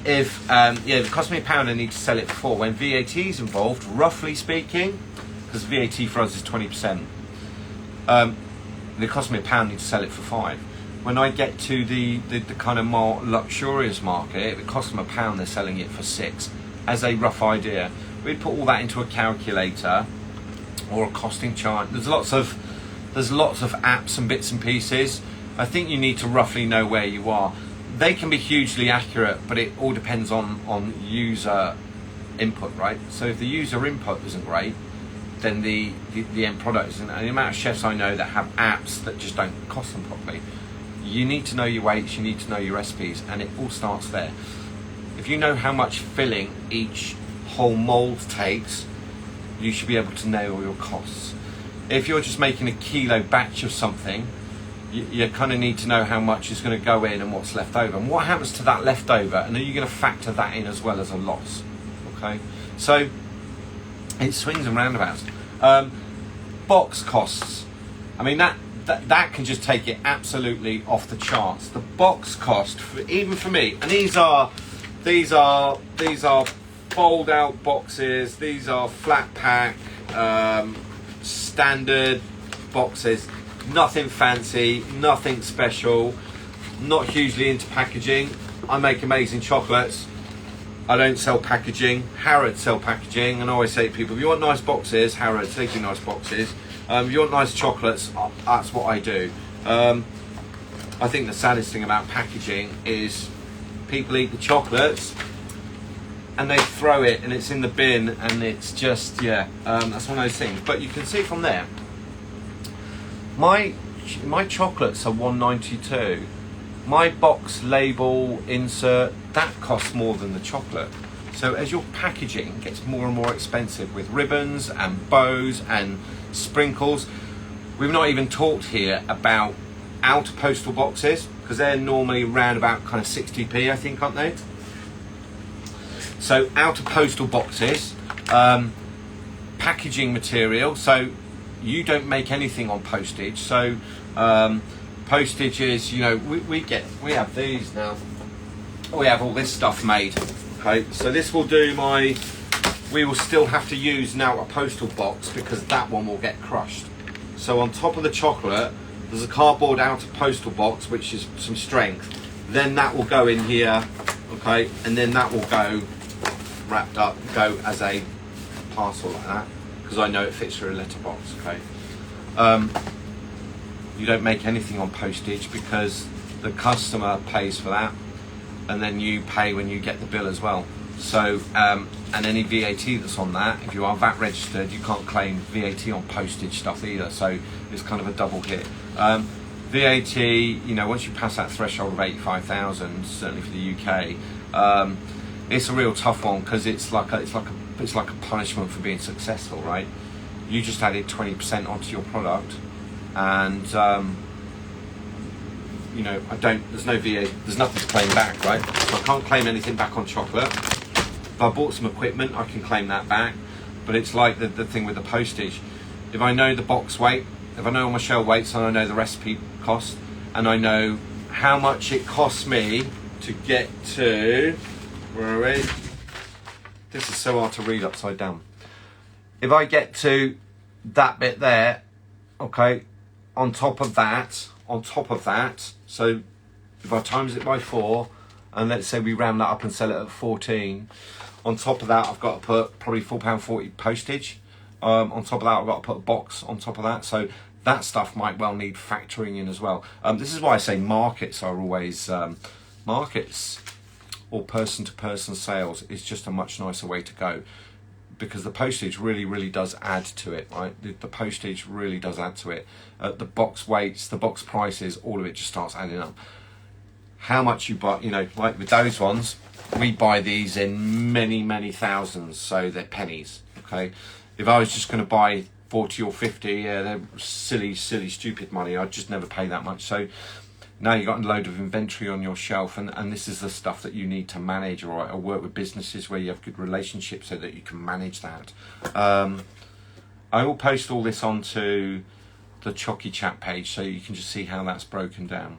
If it cost me £1, I need to sell it for 4. When VAT is involved, roughly speaking, because VAT for us is 20%, it cost me £1, I need to sell it for 5. When I get to the kind of more luxurious market, if it costs them £1, they're selling it for 6. As a rough idea, we'd put all that into a calculator or a costing chart. There's lots of apps and bits and pieces. I think you need to roughly know where you are. They can be hugely accurate, but it all depends on user input, right? So if the user input isn't great, then the end product isn't. And the amount of chefs I know that have apps that just don't cost them properly. You need to know your weights, you need to know your recipes, and it all starts there. If you know how much filling each whole mold takes, you should be able to nail your costs. If you're just making a kilo batch of something, you kind of need to know how much is going to go in and what's left over, and what happens to that leftover, and are you going to factor that in as well as a loss? Okay, so it swings and roundabouts. Box costs, I mean that can just take it absolutely off the charts. The box cost, even for me, and these are fold out boxes, these are flat pack, standard boxes, nothing fancy, nothing special, not hugely into packaging. I make amazing chocolates, I don't sell packaging. Harrods sell packaging, and I always say to people, if you want nice boxes, Harrods, they do nice boxes. If you want nice chocolates, that's what I do. I think the saddest thing about packaging is people eat the chocolates and they throw it and it's in the bin, and it's just, that's one of those things. But you can see from there, my chocolates are 192. my box label insert, that costs more than the chocolate. So as your packaging gets more and more expensive with ribbons and bows and sprinkles, we've not even talked here about outer postal boxes, because they're normally around about kind of 60p, I think, aren't they? So outer postal boxes, packaging material, so you don't make anything on postage. So postage is, you know, we have these now. We have all this stuff made. Okay, so this will do we will still have to use now a postal box because that one will get crushed. So on top of the chocolate, there's a cardboard outer postal box, which is some strength. Then that will go in here, okay, and then that will go wrapped up, go as a parcel like that, because I know it fits through a letterbox, okay. You don't make anything on postage because the customer pays for that, and then you pay when you get the bill as well. So, and any VAT that's on that, if you are VAT registered, you can't claim VAT on postage stuff either. So it's kind of a double hit. VAT, you know, once you pass that threshold of 85,000, certainly for the UK, it's a real tough one because it's like a punishment for being successful, right? You just added 20% onto your product, and you know, there's no VAT, there's nothing to claim back, right? So I can't claim anything back on chocolate. If I bought some equipment, I can claim that back, but it's like the thing with the postage. If I know the box weight, if I know all my shell weights, and I know the recipe cost, and I know how much it costs me to get to, where are we? This is so hard to read upside down. If I get to that bit there, okay, on top of that, so if I times it by 4, and let's say we round that up and sell it at 14, on top of that I've got to put probably £4.40 postage. On top of that I've got to put a box on top of that, so that stuff might well need factoring in as well. This is why I say markets are always, markets or person-to-person sales is just a much nicer way to go, because the postage really does add to it, right? The postage really does add to it. The box weights, the box prices, all of it just starts adding up. How much you buy, you know, like with those ones, we buy these in many thousands, so they're pennies, okay? If I was just going to buy 40 or 50, yeah, they're silly, stupid money. I'd just never pay that much. So now you've got a load of inventory on your shelf, and this is the stuff that you need to manage, or work with businesses where you have good relationships so that you can manage that. I will post all this onto the Chocychat page so you can just see how that's broken down.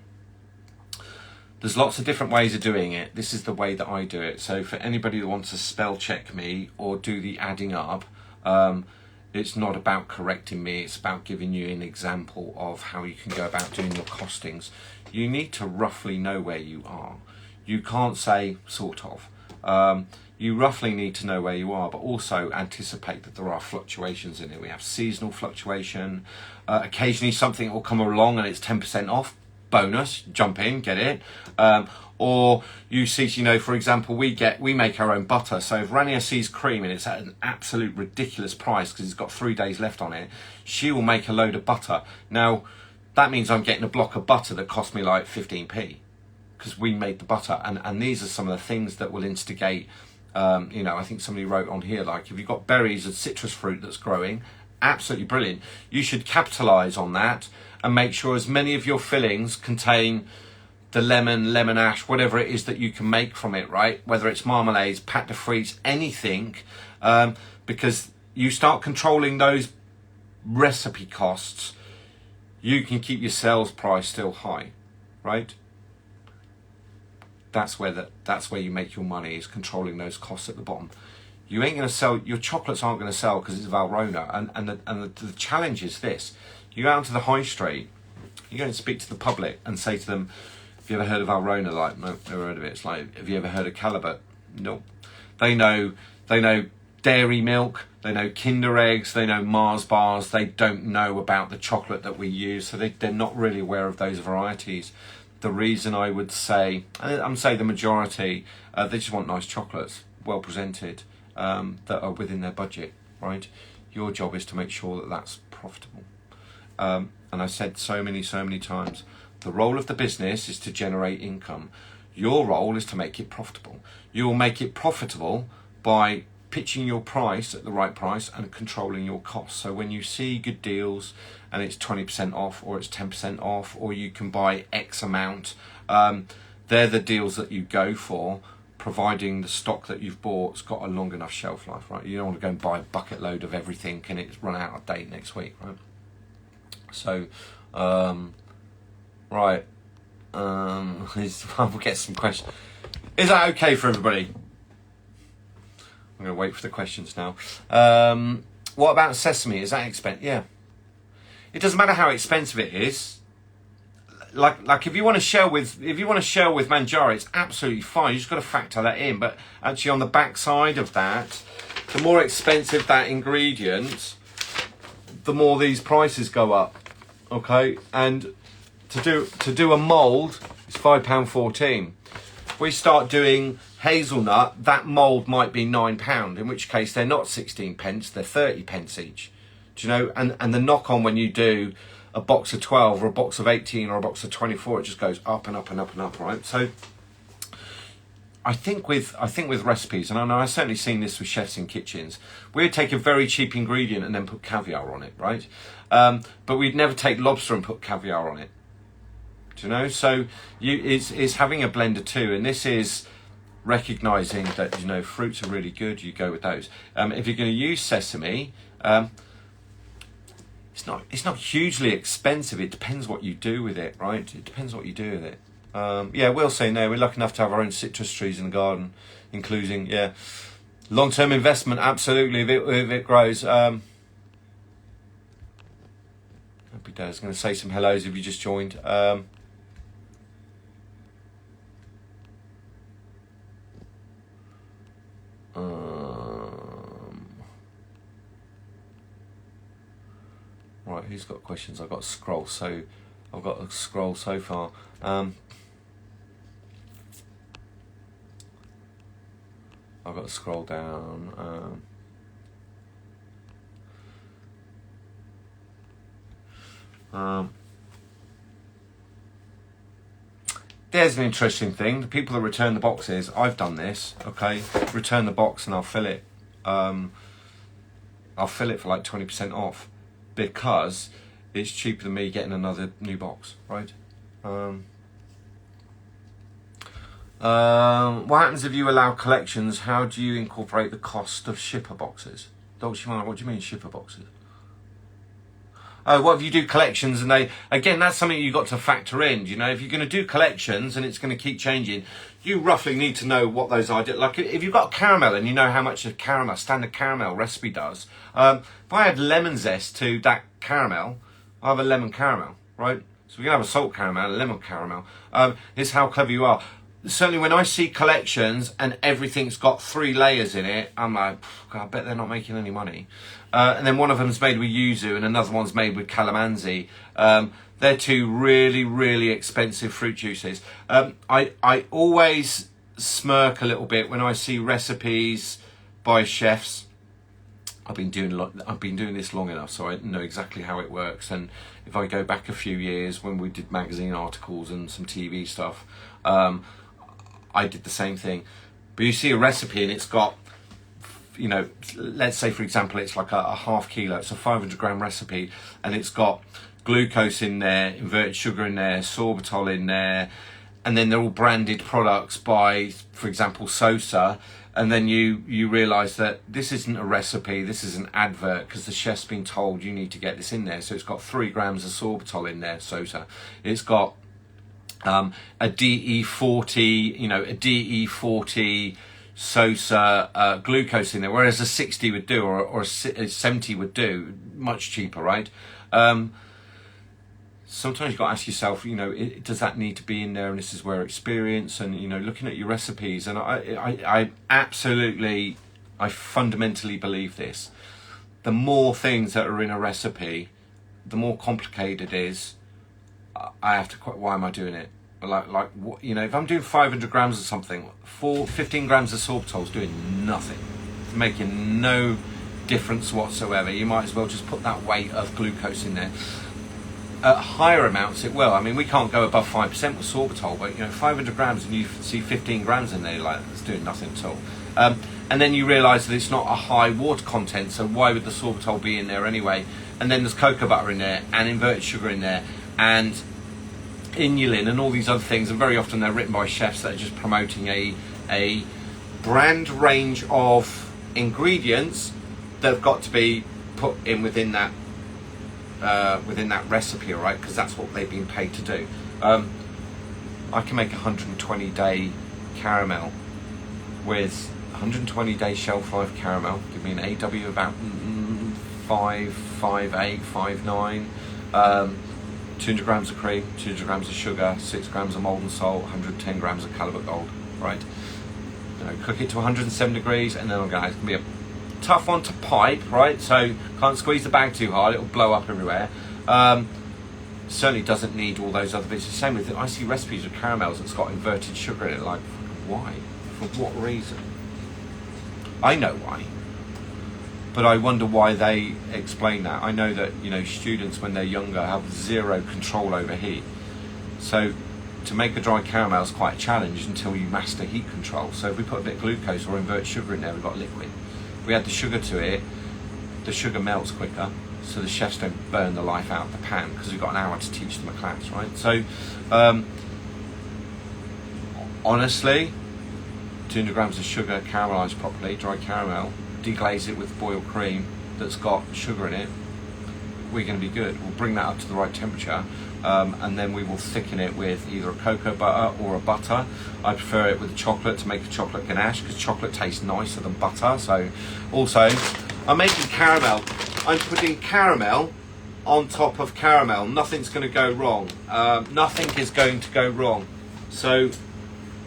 There's lots of different ways of doing it. This is the way that I do it. So for anybody that wants to spell check me or do the adding up, it's not about correcting me, it's about giving you an example of how you can go about doing your costings. You need to roughly know where you are. You can't say sort of. You roughly need to know where you are, but also anticipate that there are fluctuations in it. We have seasonal fluctuation. Occasionally something will come along and it's 10% off. Bonus, jump in, get it. Or you see, you know, for example, we make our own butter. So if Rania sees cream and it's at an absolute ridiculous price because it's got 3 days left on it, she will make a load of butter. Now, that means I'm getting a block of butter that cost me like 15p because we made the butter. And these are some of the things that will instigate, you know, I think somebody wrote on here, like if you've got berries and citrus fruit that's growing, absolutely brilliant. You should capitalize on that and make sure as many of your fillings contain the lemon ash, whatever it is that you can make from it, right? Whether it's marmalades, pâte de frites, anything, because you start controlling those recipe costs, you can keep your sales price still high, right? That's where you make your money, is controlling those costs at the bottom. You ain't going to sell, your chocolates aren't going to sell because it's Valrhona. And the challenge is this: you go out to the high street, you go and speak to the public and say to them, have you ever heard of Valrhona? Like, no, never heard of it. It's like, have you ever heard of Calibut? No. They know dairy milk, they know Kinder eggs, they know Mars bars, they don't know about the chocolate that we use, so they're not really aware of those varieties. The reason I would say, I'm saying the majority, they just want nice chocolates, well presented, that are within their budget, right? Your job is to make sure that that's profitable. And I've said so many times, The role of the business is to generate income. Your role is to make it profitable. You'll make it profitable by pitching your price at the right price and controlling your costs. So when you see good deals and it's 20% off or it's 10% off, or you can buy X amount, they're the deals that you go for, providing the stock that you've bought's got a long enough shelf life, right? You don't want to go and buy a bucket load of everything and it's run out of date next week, right? So, right, we'll get some questions. Is that okay for everybody? I'm going to wait for the questions now. What about sesame? Is that expensive? Yeah. It doesn't matter how expensive it is. Like if you want to shell with Manjaro, it's absolutely fine. You just got to factor that in. But actually, on the back side of that, the more expensive that ingredient, the more these prices go up. Okay, and to do a mould, it's £5.14. If we start doing hazelnut, that mould might be £9. In which case, they're not 16 pence; they're 30 pence each. Do you know? And the knock on when you do a box of 12 or a box of 18 or a box of 24, it just goes up and up and up and up, right? So I think with recipes, and I know I've certainly seen this with chefs in kitchens, we'd take a very cheap ingredient and then put caviar on it, right? But we'd never take lobster and put caviar on it. Do you know? So it's having a blend of two, and this is recognizing that, you know, fruits are really good, you go with those. If you're going to use sesame, it's not hugely expensive. It depends what you do with it, right? It depends what you do with it. Yeah, we'll say no. We're lucky enough to have our own citrus trees in the garden, including, yeah, long-term investment, absolutely, if it grows. Happy days. I'm going to say some hellos if you just joined. Right, who's got questions? I've got to scroll so far. I've got to scroll down. There's an interesting thing. The people that return the boxes, I've done this, okay? Return the box and I'll fill it. I'll fill it for like 20% off because it's cheaper than me getting another new box, right? What happens if you allow collections? How do you incorporate the cost of shipper boxes? What do you mean shipper boxes? What if you do collections and that's something you've got to factor in. You know, if you're going to do collections and it's going to keep changing, you roughly need to know what those are. Like if you've got caramel and you know how much a standard caramel recipe does. If I add lemon zest to that caramel, I have a lemon caramel, right? So we can have a salt caramel, a lemon caramel. It's how clever you are. Certainly when I see collections and everything's got 3 layers in it, I'm like, God, I bet they're not making any money. And then one of them's made with yuzu and another one's made with calamansi. They're 2 really, really expensive fruit juices. I always smirk a little bit when I see recipes by chefs. I've been doing this long enough, so I know exactly how it works. And if I go back a few years when we did magazine articles and some TV stuff, I did the same thing. But you see a recipe and it's got, you know, let's say for example it's like a half kilo, it's a 500 gram recipe, and it's got glucose in there, inverted sugar in there, sorbitol in there, and then they're all branded products by, for example, Sosa. And then you realise that this isn't a recipe, this is an advert, because the chef's been told you need to get this in there. So it's got 3 grams of sorbitol in there, Sosa. It's got a DE40, you know, a DE40 Sosa glucose in there, whereas a 60 would do, or a 70 would do, much cheaper, right? Sometimes you've got to ask yourself, you know, does that need to be in there? And this is where experience and, you know, looking at your recipes. And I absolutely, I fundamentally believe this. The more things that are in a recipe, the more complicated it is. I have to, why am I doing it? Like what, you know, if I'm doing 500 grams of something, 15 grams of sorbitol is doing nothing. It's making no difference whatsoever. You might as well just put that weight of glucose in there. at higher amounts it will. I mean, we can't go above 5% with sorbitol, but 500 grams and you see 15 grams in there, you're like, it's doing nothing at all. And then you realise that it's not a high water content, so why would the sorbitol be in there anyway? And then there's cocoa butter in there, and inverted sugar in there, and inulin, and all these other things, and very often they're written by chefs that are just promoting a brand range of ingredients that have got to be put in within that recipe, all right? Because that's what they've been paid to do. I can make 120-day caramel with 120-day shelf life caramel. Give me an AW about 5.8, 5.9. 200 grams of cream, 200 grams of sugar, 6 grams of mould and salt, 110 grams of calibre gold, right? Cook it to 107 degrees, and then it's going to be a tough one to pipe, right? So can't squeeze the bag too hard, it'll blow up everywhere. Certainly doesn't need all those other bits. The same with it. I see recipes of caramels that's got inverted sugar in it, like, why? For what reason? I know why. But I wonder why they explain that. I know that students when they're younger have zero control over heat. So to make a dry caramel is quite a challenge until you master heat control. So if we put a bit of glucose or inverted sugar in there, we've got liquid. If we add the sugar to it, the sugar melts quicker, so the chefs don't burn the life out of the pan because we've got an hour to teach them a class, right? So honestly, 200 grams of sugar caramelised properly, dry caramel, deglaze it with boiled cream that's got sugar in it, we're going to be good. We'll bring that up to the right temperature, and then we will thicken it with either a cocoa butter or a butter. I prefer it with chocolate to make a chocolate ganache because chocolate tastes nicer than butter. So also I'm making caramel. I'm putting caramel on top of caramel. Nothing's going to go wrong. Nothing is going to go wrong. So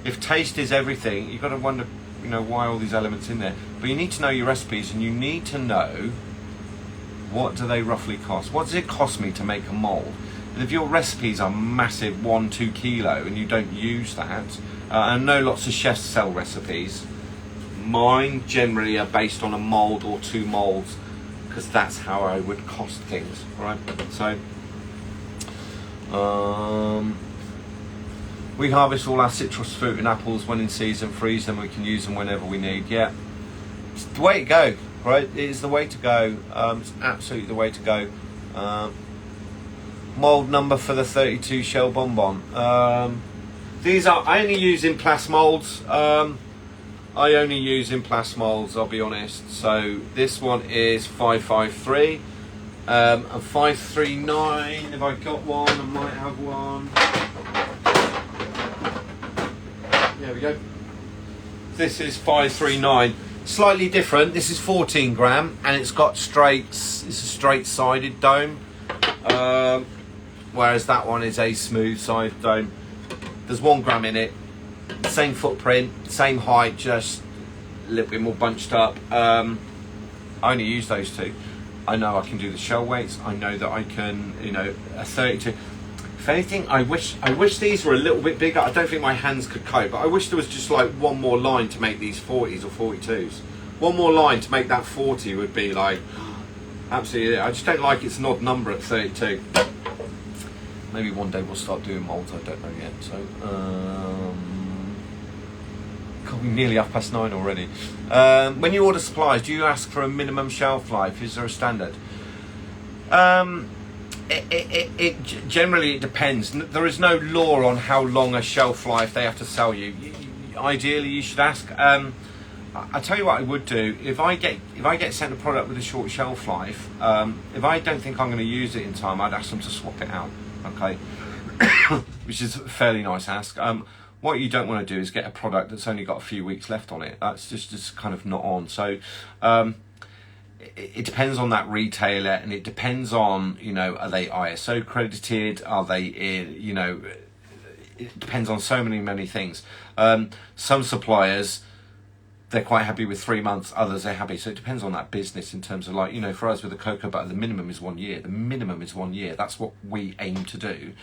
if taste is everything, you've got to wonder why all these elements in there. But you need to know your recipes, and you need to know what do they roughly cost. What does it cost me to make a mould? And if your recipes are massive 1-2 kilo and you don't use that, I know lots of chefs sell recipes. Mine generally are based on a mould or 2 moulds because that's how I would cost things, right? So we harvest all our citrus fruit and apples when in season, freeze them, we can use them whenever we need. Yeah, it's the way to go, right? It is the way to go. It's absolutely the way to go. Mould number for the 32 shell bonbon. These are, I only use in Plas moulds. I only use in Plas moulds, I'll be honest. So this one is 553 and 539. If I got one, I might have one. There we go. This is 539. Slightly different. This is 14 gram and it's got it's a straight sided dome. Whereas that one is a smooth sided dome. There's 1 gram in it. Same footprint, same height, just a little bit more bunched up. I only use those 2. I know I can do the shell weights. I know that I can, a 32. If anything, I wish these were a little bit bigger. I don't think my hands could cope, but I wish there was just like one more line to make these 40s or 42s. One more line to make that 40 would be like, absolutely. I just don't like it's an odd number at 32. Maybe one day we'll start doing moulds, I don't know yet. So, God, we're nearly 9:30 already. When you order supplies, do you ask for a minimum shelf life? Is there a standard? Generally it depends. There is no law on how long a shelf life they have to sell you. Ideally, you should ask. I tell you what I would do if I get sent a product with a short shelf life. If I don't think I'm going to use it in time, I'd ask them to swap it out. Okay, which is a fairly nice ask. What you don't want to do is get a product that's only got a few weeks left on it. That's just kind of not on. So it depends on that retailer, and it depends on, are they ISO accredited? Are they in, it depends on so many things. Some suppliers, they're quite happy with 3 months, others they're happy. So it depends on that business in terms of like, for us with the cocoa butter, the minimum is 1 year. The minimum is 1 year. That's what we aim to do.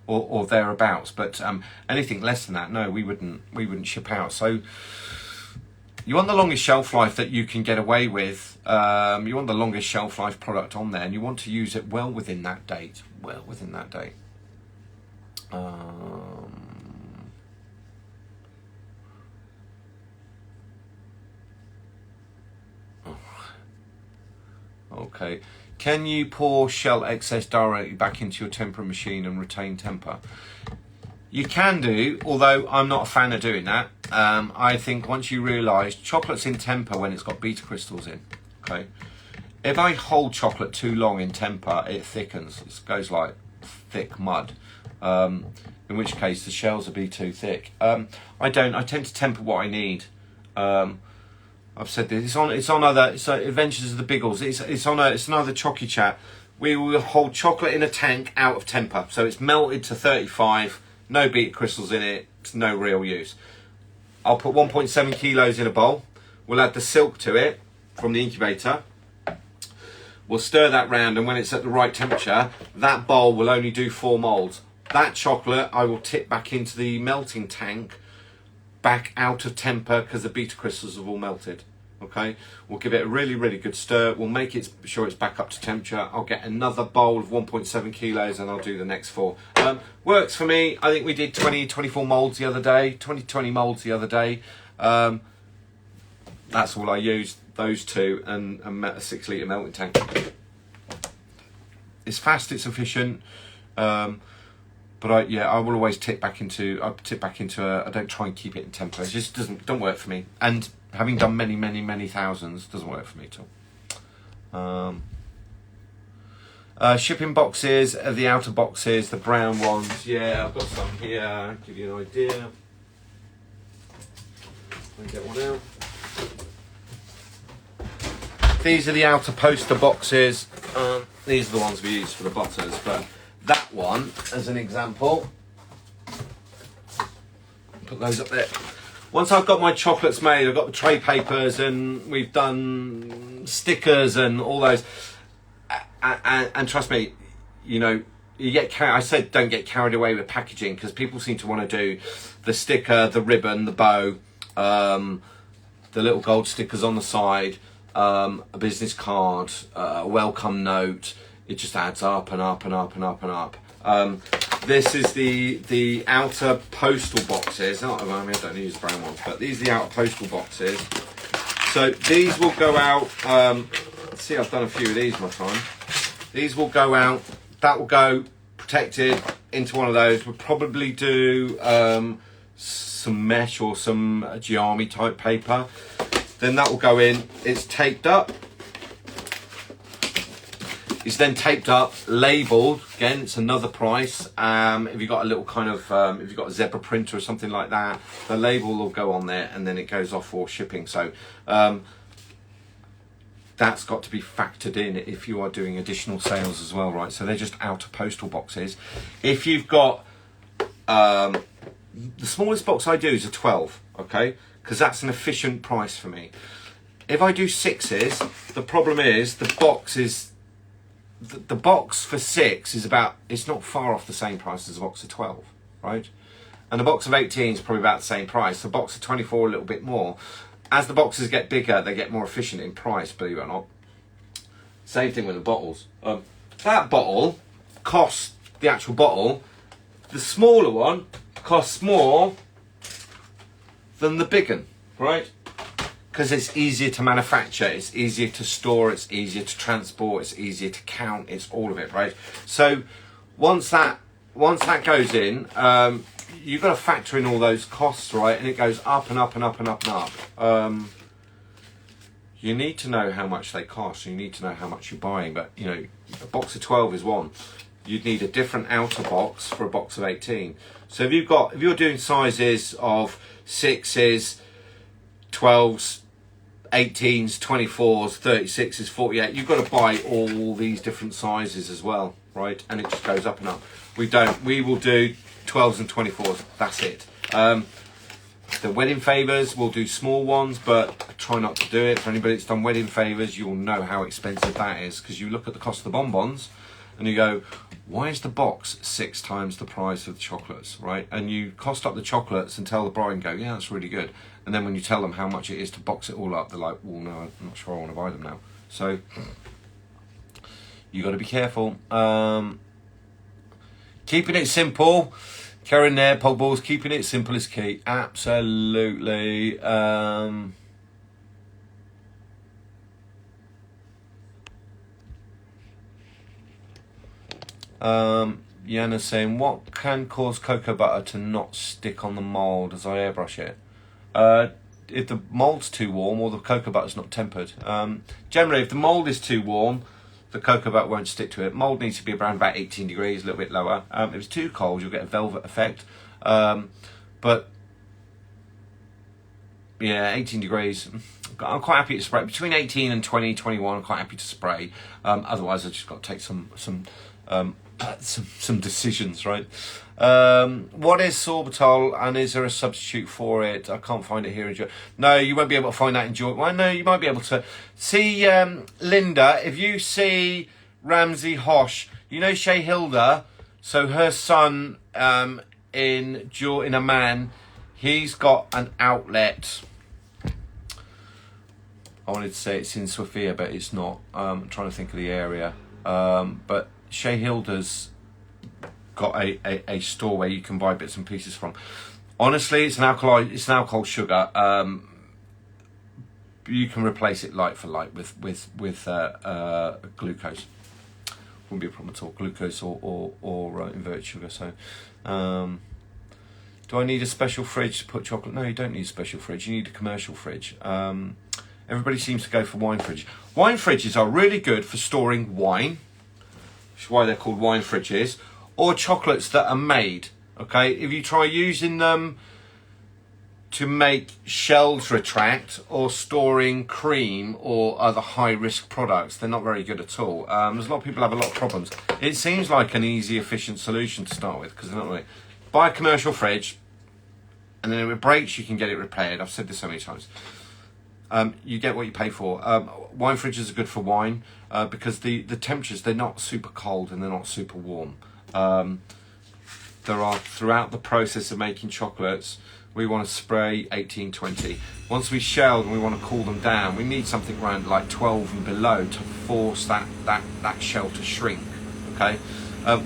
Or thereabouts, but anything less than that, no, we wouldn't ship out. So you want the longest shelf life that you can get away with. You want the longest shelf life product on there, and you want to use it well within that date. Well within that date. Okay. Can you pour shell excess directly back into your temper machine and retain temper? You can do, although I'm not a fan of doing that. I think once you realise chocolate's in temper when it's got beta crystals in. Okay. If I hold chocolate too long in temper, it thickens. It goes like thick mud. In which case the shells will be too thick. I tend to temper what I need. I've said this. It's on other. So Adventures of the Biggles. It's another Chocychat. We will hold chocolate in a tank out of temper, so it's melted to 35. No beta crystals in it. It's no real use. I'll put 1.7 kilos in a bowl. We'll add the silk to it from the incubator. We'll stir that round, and when it's at the right temperature, that bowl will only do 4 moulds. That chocolate I will tip back into the melting tank, back out of temper, because the beta crystals have all melted. Okay, we'll give it a really, really good stir. We'll make it sure it's back up to temperature. I'll get another bowl of 1.7 kilos and I'll do the next 4. Works for me. I think we did 24 moulds the other day, 20 moulds the other day. That's all I used, those 2 and a 6 litre melting tank. It's fast, it's efficient. But I will always tip back into I don't try and keep it in temper. It just don't work for me. And having done many thousands, doesn't work for me at all. Shipping boxes, the outer boxes, the brown ones. Yeah, I've got some here. I'll give you an idea. Let me get one out. These are the outer poster boxes. These are the ones we use for the butters, but that one, as an example, put those up there. Once I've got my chocolates made, I've got the tray papers, and we've done stickers and all those. And trust me, you know, you get I said don't get carried away with packaging, because people seem to want to do the sticker, the ribbon, the bow, the little gold stickers on the side, a business card, a welcome note. It just adds up and up and up and up and up. This is the outer postal boxes. I don't use the brown ones, but these are the outer postal boxes. So these will go out. See, I've done a few of these my time. These will go out. That will go protected into one of those. We'll probably do some mesh or some Giami type paper. Then that will go in. It's taped up. It's then taped up, labelled. Again, it's another price. If you've got a little kind of, if you've got a zebra printer or something like that, the label will go on there, and then it goes off for shipping. So that's got to be factored in if you are doing additional sales as well, right? So they're just outer postal boxes. If you've got, the smallest box I do is a 12, okay? Because that's an efficient price for me. If I do 6s, the problem is the box is, the box for 6 is about, it's not far off the same price as a box of 12, right? And the box of 18 is probably about the same price. The box of 24 a little bit more. As the boxes get bigger, they get more efficient in price, believe it or not. Same thing with the bottles. That bottle costs, the actual bottle, the smaller one costs more than the big one, right? Because it's easier to manufacture, it's easier to store, it's easier to transport, it's easier to count, it's all of it, right? So once that goes in, you've got to factor in all those costs, right? And it goes up and up and up and up and up. You need to know how much they cost. You need to know how much you're buying. But you know, a box of 12 is one. You'd need a different outer box for a box of 18. So if you're doing sizes of 6s, 12s, 18s, 24s, 36s, 48, you've got to buy all these different sizes as well, right? And it just goes up and up. We will do 12s and 24s, that's it. The wedding favours, we'll do small ones, but I try not to do it. For anybody that's done wedding favours, you'll know how expensive that is, because you look at the cost of the bonbons and you go, why is the box 6 times the price of the chocolates, right? And you cost up the chocolates and tell the bride and go, yeah, that's really good. And then when you tell them how much it is to box it all up, they're like, well, no, I'm not sure I want to buy them now. So you got to be careful. Keeping it simple. Karen there, pole balls, keeping it simple is key. Absolutely. Yana's saying, what can cause cocoa butter to not stick on the mould as I airbrush it? If the mould's too warm or the cocoa butter's not tempered. Generally, if the mould is too warm, the cocoa butter won't stick to it. Mould needs to be around about 18 degrees, a little bit lower. If it's too cold, you'll get a velvet effect. But yeah, 18 degrees. I'm quite happy to spray. Between 18 and 20, 21, I'm quite happy to spray. Otherwise, I've just got to take some decisions, right? What is sorbitol and is there a substitute for it? I can't find it here in Georgia. No, you won't be able to find that in Georgia. Well, no, you might be able to see Linda. If you see Ramsey Hosh, you know Shay Hilda. So her son in a man, he's got an outlet. I wanted to say it's in Sofia, but it's not. I'm trying to think of the area, but Shay Hilda's got a store where you can buy bits and pieces from. Honestly, it's an alcohol sugar. You can replace it like for like with glucose. Wouldn't be a problem at all. Glucose or inverted sugar. So, do I need a special fridge to put chocolate? No, you don't need a special fridge. You need a commercial fridge. Everybody seems to go for wine fridge. Wine fridges are really good for storing wine, which is why they're called wine fridges, or chocolates that are made. Okay, if you try using them to make shelves retract or storing cream or other high-risk products, they're not very good at all. There's a lot of people have a lot of problems. It seems like an easy, efficient solution to start with because they're not really. Buy a commercial fridge, and then if it breaks, you can get it repaired. I've said this so many times. You get what you pay for. Wine fridges are good for wine because the temperatures, they're not super cold and they're not super warm. There are, throughout the process of making chocolates, we want to spray 18, 20. Once we shelled and we want to cool them down, we need something around like 12 and below to force that shell to shrink. Okay.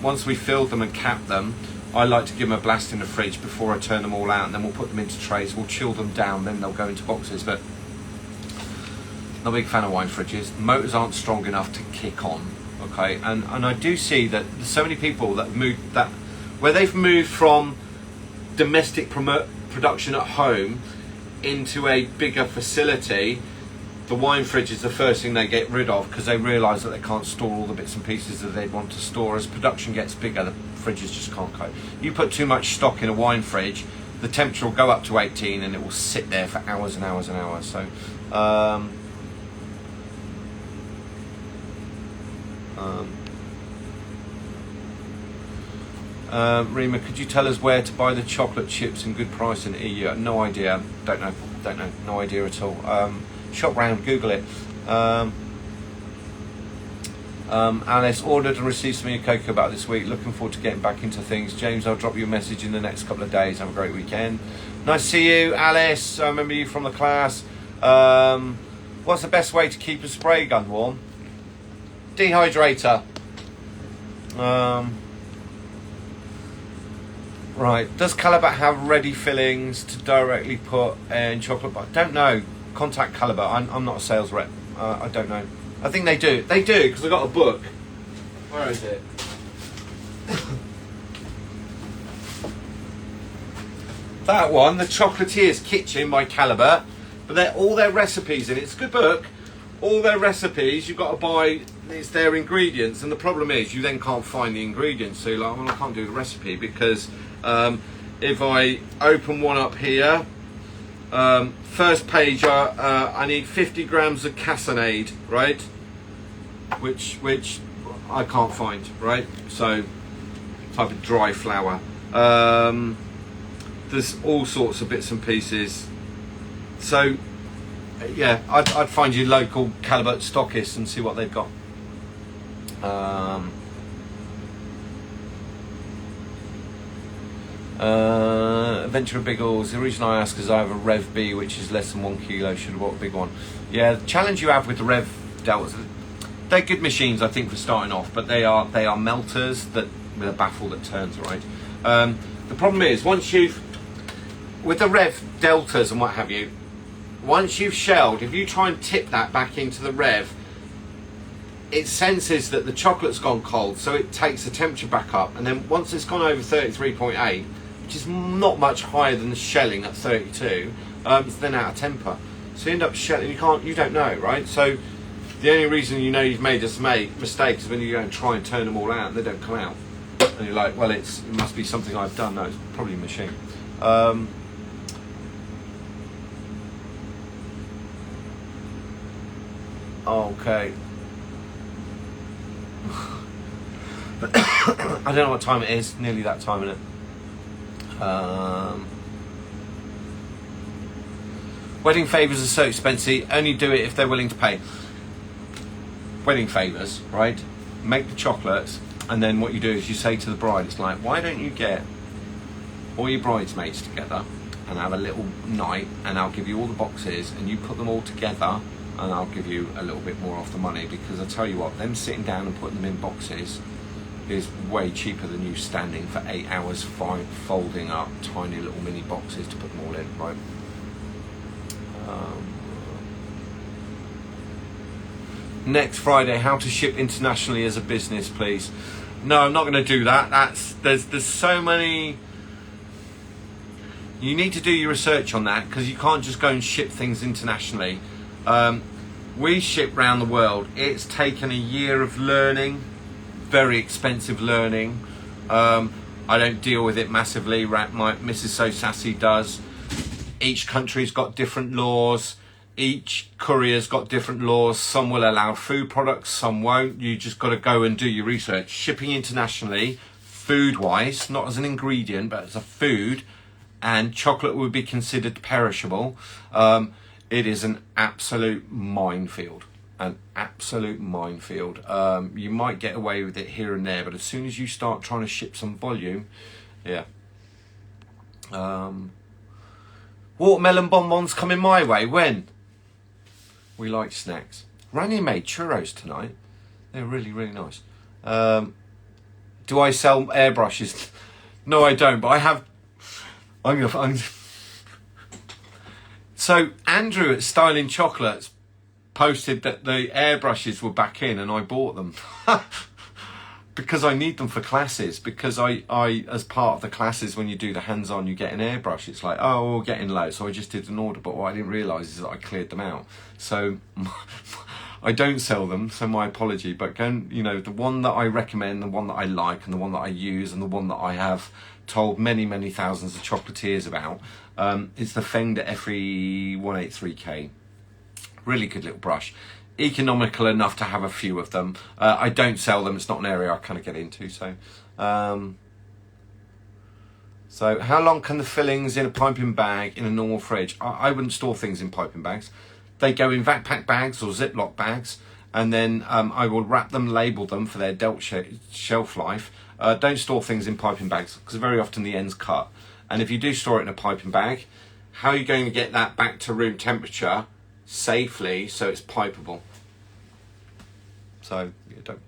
Once we filled them and capped them, I like to give them a blast in the fridge before I turn them all out, and then we'll put them into trays. We'll chill them down, then they'll go into boxes. But not a big fan of wine fridges. The motors aren't strong enough to kick on. Okay, and I do see that there's so many people that where they've moved from domestic production at home into a bigger facility. The wine fridge is the first thing they get rid of because they realise that they can't store all the bits and pieces that they'd want to store. As production gets bigger, the fridges just can't cope. You put too much stock in a wine fridge, the temperature will go up to 18 and it will sit there for hours and hours and hours. So, Rima, could you tell us where to buy the chocolate chips in good price in EU? No idea. Don't know. No idea at all. Shop round, Google it. Alice, ordered and received some of your cocoa butter this week. Looking forward to getting back into things. James, I'll drop you a message in the next couple of days. Have a great weekend. Nice to see you, Alice. I remember you from the class. What's the best way to keep a spray gun warm? Dehydrator. Right. Does Calibat have ready fillings to directly put in chocolate bar? Don't know. Contact Calibat. I'm not a sales rep. I don't know. I think they do. They do because I got a book. Where is it? That one, The Chocolatier's Kitchen by Calibat. But all their recipes in it. It's a good book. All their recipes, you've got to buy. It's their ingredients, and the problem is you then can't find the ingredients. So you're like, well, I can't do the recipe because if I open one up here, first page, I need 50 grams of cassonade, right? Which I can't find, right? So type of dry flour. There's all sorts of bits and pieces. So yeah, I'd find your local Calibat stockist and see what they've got. Adventure of Biggles. The reason I ask is I have a Rev B, which is less than 1 kilo. Should have bought a big one. Yeah, the challenge you have with the Rev Deltas, they're good machines, I think, for starting off, but they are melters that with a baffle that turns, right? The problem is, once you've, with the Rev Deltas and what have you, once you've shelled, if you try and tip that back into the Rev, it senses that the chocolate's gone cold, so it takes the temperature back up, and then once it's gone over 33.8, which is not much higher than the shelling at 32, it's then out of temper. So you end up shelling, you don't know, right? So the only reason you know you've made this mistake is when you go and try and turn them all out and they don't come out. And you're like, well, it must be something I've done. No, it's probably a machine. Okay. I don't know what time it is. Nearly that time, isn't it? Wedding favours are so expensive. Only do it if they're willing to pay. Wedding favours, right? Make the chocolates, and then what you do is you say to the bride, it's like, why don't you get all your bridesmaids together and have a little night, and I'll give you all the boxes, and you put them all together, and I'll give you a little bit more off the money, because I tell you what, them sitting down and putting them in boxes is way cheaper than you standing for 8 hours folding up tiny little mini boxes to put them all in, right? Next Friday, how to ship internationally as a business, please. No, I'm not going to do that. There's so many. You need to do your research on that, because you can't just go and ship things internationally. We ship around the world. It's taken a year of learning, very expensive learning. I don't deal with it massively. My Mrs. So Sassy does. Each country's got different laws. Each courier's got different laws. Some will allow food products, some won't. You just got to go and do your research. Shipping internationally, food-wise, not as an ingredient, but as a food, and chocolate would be considered perishable. It is an absolute minefield. An absolute minefield. You might get away with it here and there, but as soon as you start trying to ship some volume, yeah. Watermelon bonbons coming my way. When? We like snacks. Rania made churros tonight. They're really, really nice. Do I sell airbrushes? No, I don't, but I have. So Andrew at Styling Chocolates posted that the airbrushes were back in, and I bought them. Because I need them for classes, because I as part of the classes, when you do the hands-on, you get an airbrush. It's like, oh, we're getting low, so I just did an order, but what I didn't realise is that I cleared them out. So I don't sell them, so my apology, but the one that I recommend, the one that I like, and the one that I use, and the one that I have told many, many thousands of chocolatiers about, is the Fender FE183K. Really good little brush. Economical enough to have a few of them. I don't sell them. It's not an area I kind of get into. So how long can the fillings in a piping bag in a normal fridge? I wouldn't store things in piping bags. They go in vac pack bags or Ziploc bags, and then I will wrap them, label them for their shelf life. Don't store things in piping bags, because very often the end's cut. And if you do store it in a piping bag, how are you going to get that back to room temperature safely so it's pipeable? So you don't.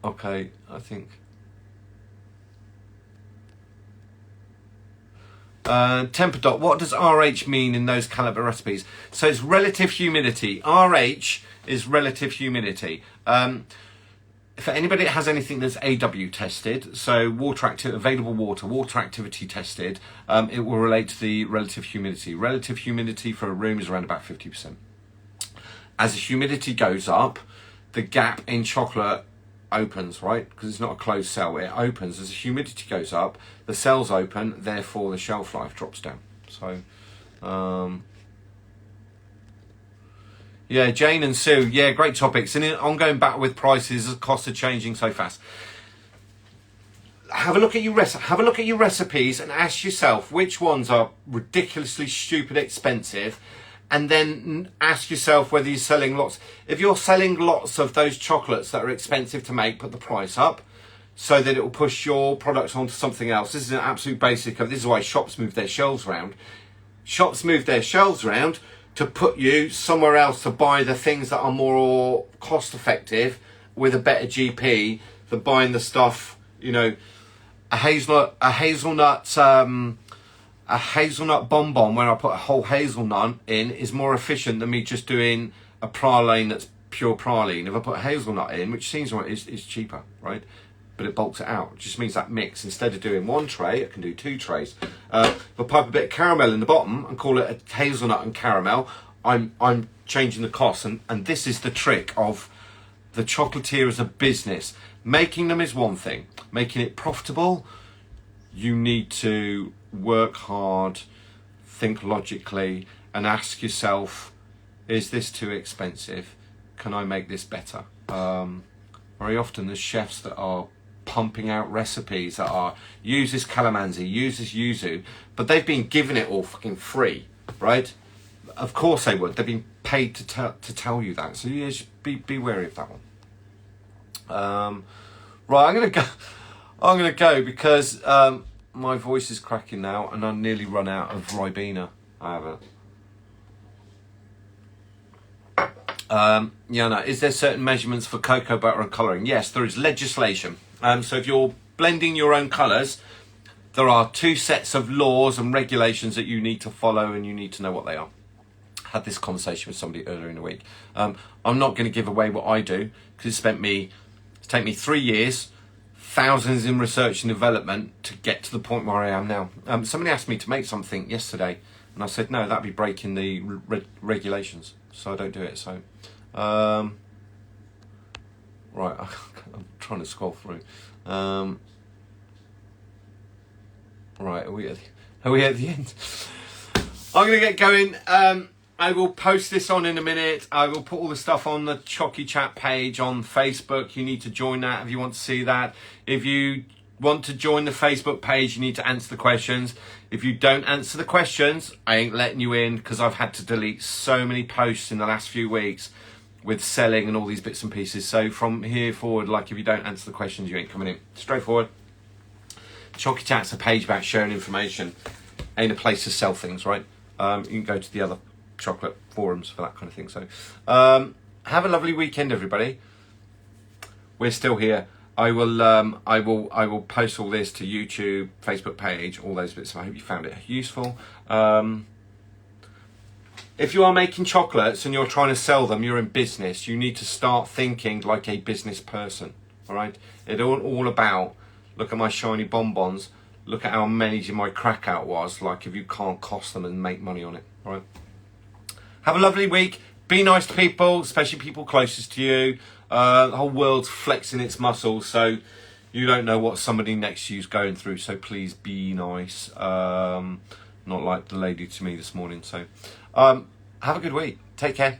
Okay, I think. Temper dot. What does RH mean in those caliber recipes? So it's relative humidity. RH is relative humidity. For anybody that has anything that's AW tested, so available water activity tested, it will relate to the relative humidity. Relative humidity for a room is around about 50%. As the humidity goes up, the gap in chocolate opens, right? Because it's not a closed cell, it opens. As the humidity goes up, the cells open, therefore the shelf life drops down. So, yeah, Jane and Sue, yeah, great topics. And in ongoing battle with prices, as costs are changing so fast. Have a look at your recipes and ask yourself which ones are ridiculously stupid expensive, and then ask yourself whether you're selling lots. If you're selling lots of those chocolates that are expensive to make, put the price up so that it will push your products onto something else. This is an absolute basic of, this is why shops move their shelves around. Shops move their shelves around to put you somewhere else to buy the things that are more cost effective with a better GP than buying the stuff, you know, a hazelnut bonbon where I put a whole hazelnut in is more efficient than me just doing a praline that's pure praline. If I put hazelnut in, which seems right, is cheaper, right? But it bulks it out. It just means that mix, instead of doing one tray, I can do 2 trays. If I pipe a bit of caramel in the bottom and call it a hazelnut and caramel, I'm changing the cost. And this is the trick of the chocolatier as a business. Making them is one thing. Making it profitable, you need to work hard, think logically, and ask yourself, is this too expensive? Can I make this better? Very often there's chefs that are pumping out recipes that are, use this calamansi, use this yuzu, but they've been given it all fucking free, right? Of course they would. They've been paid to tell you that. So yeah, just be wary of that one. Right, I'm gonna go because my voice is cracking now, and I nearly run out of Ribena. I haven't. Yana, is there certain measurements for cocoa butter and colouring? Yes, there is legislation. So if you're blending your own colours, there are 2 sets of laws and regulations that you need to follow, and you need to know what they are. I had this conversation with somebody earlier in the week. I'm not going to give away what I do because it's taken me 3 years, thousands in research and development to get to the point where I am now. Somebody asked me to make something yesterday, and I said no, that'd be breaking the regulations, so I don't do it. So, right, I'm trying to scroll through. Right, are we at the end? I'm going to get going. I will post this on in a minute. I will put all the stuff on the Chocychat page on Facebook. You need to join that if you want to see that. If you want to join the Facebook page, you need to answer the questions. If you don't answer the questions, I ain't letting you in, because I've had to delete so many posts in the last few weeks with selling and all these bits and pieces. So from here forward, like, if you don't answer the questions, you ain't coming in. Straightforward. Chocychat's a page about sharing information. Ain't a place to sell things, right? You can go to the other chocolate forums for that kind of thing. So have a lovely weekend, everybody. We're still here. I will post all this to YouTube, Facebook page, all those bits. So I hope you found it useful. If you are making chocolates and you're trying to sell them, you're in business, you need to start thinking like a business person. All right, it's all about, look at my shiny bonbons, look at how amazing my crack out was, like, if you can't cost them and make money on it. All right, have a lovely week. Be nice to people, especially people closest to you. The whole world's flexing its muscles, so you don't know what somebody next to you is going through, so please be nice. Not like the lady to me this morning. So have a good week. Take care.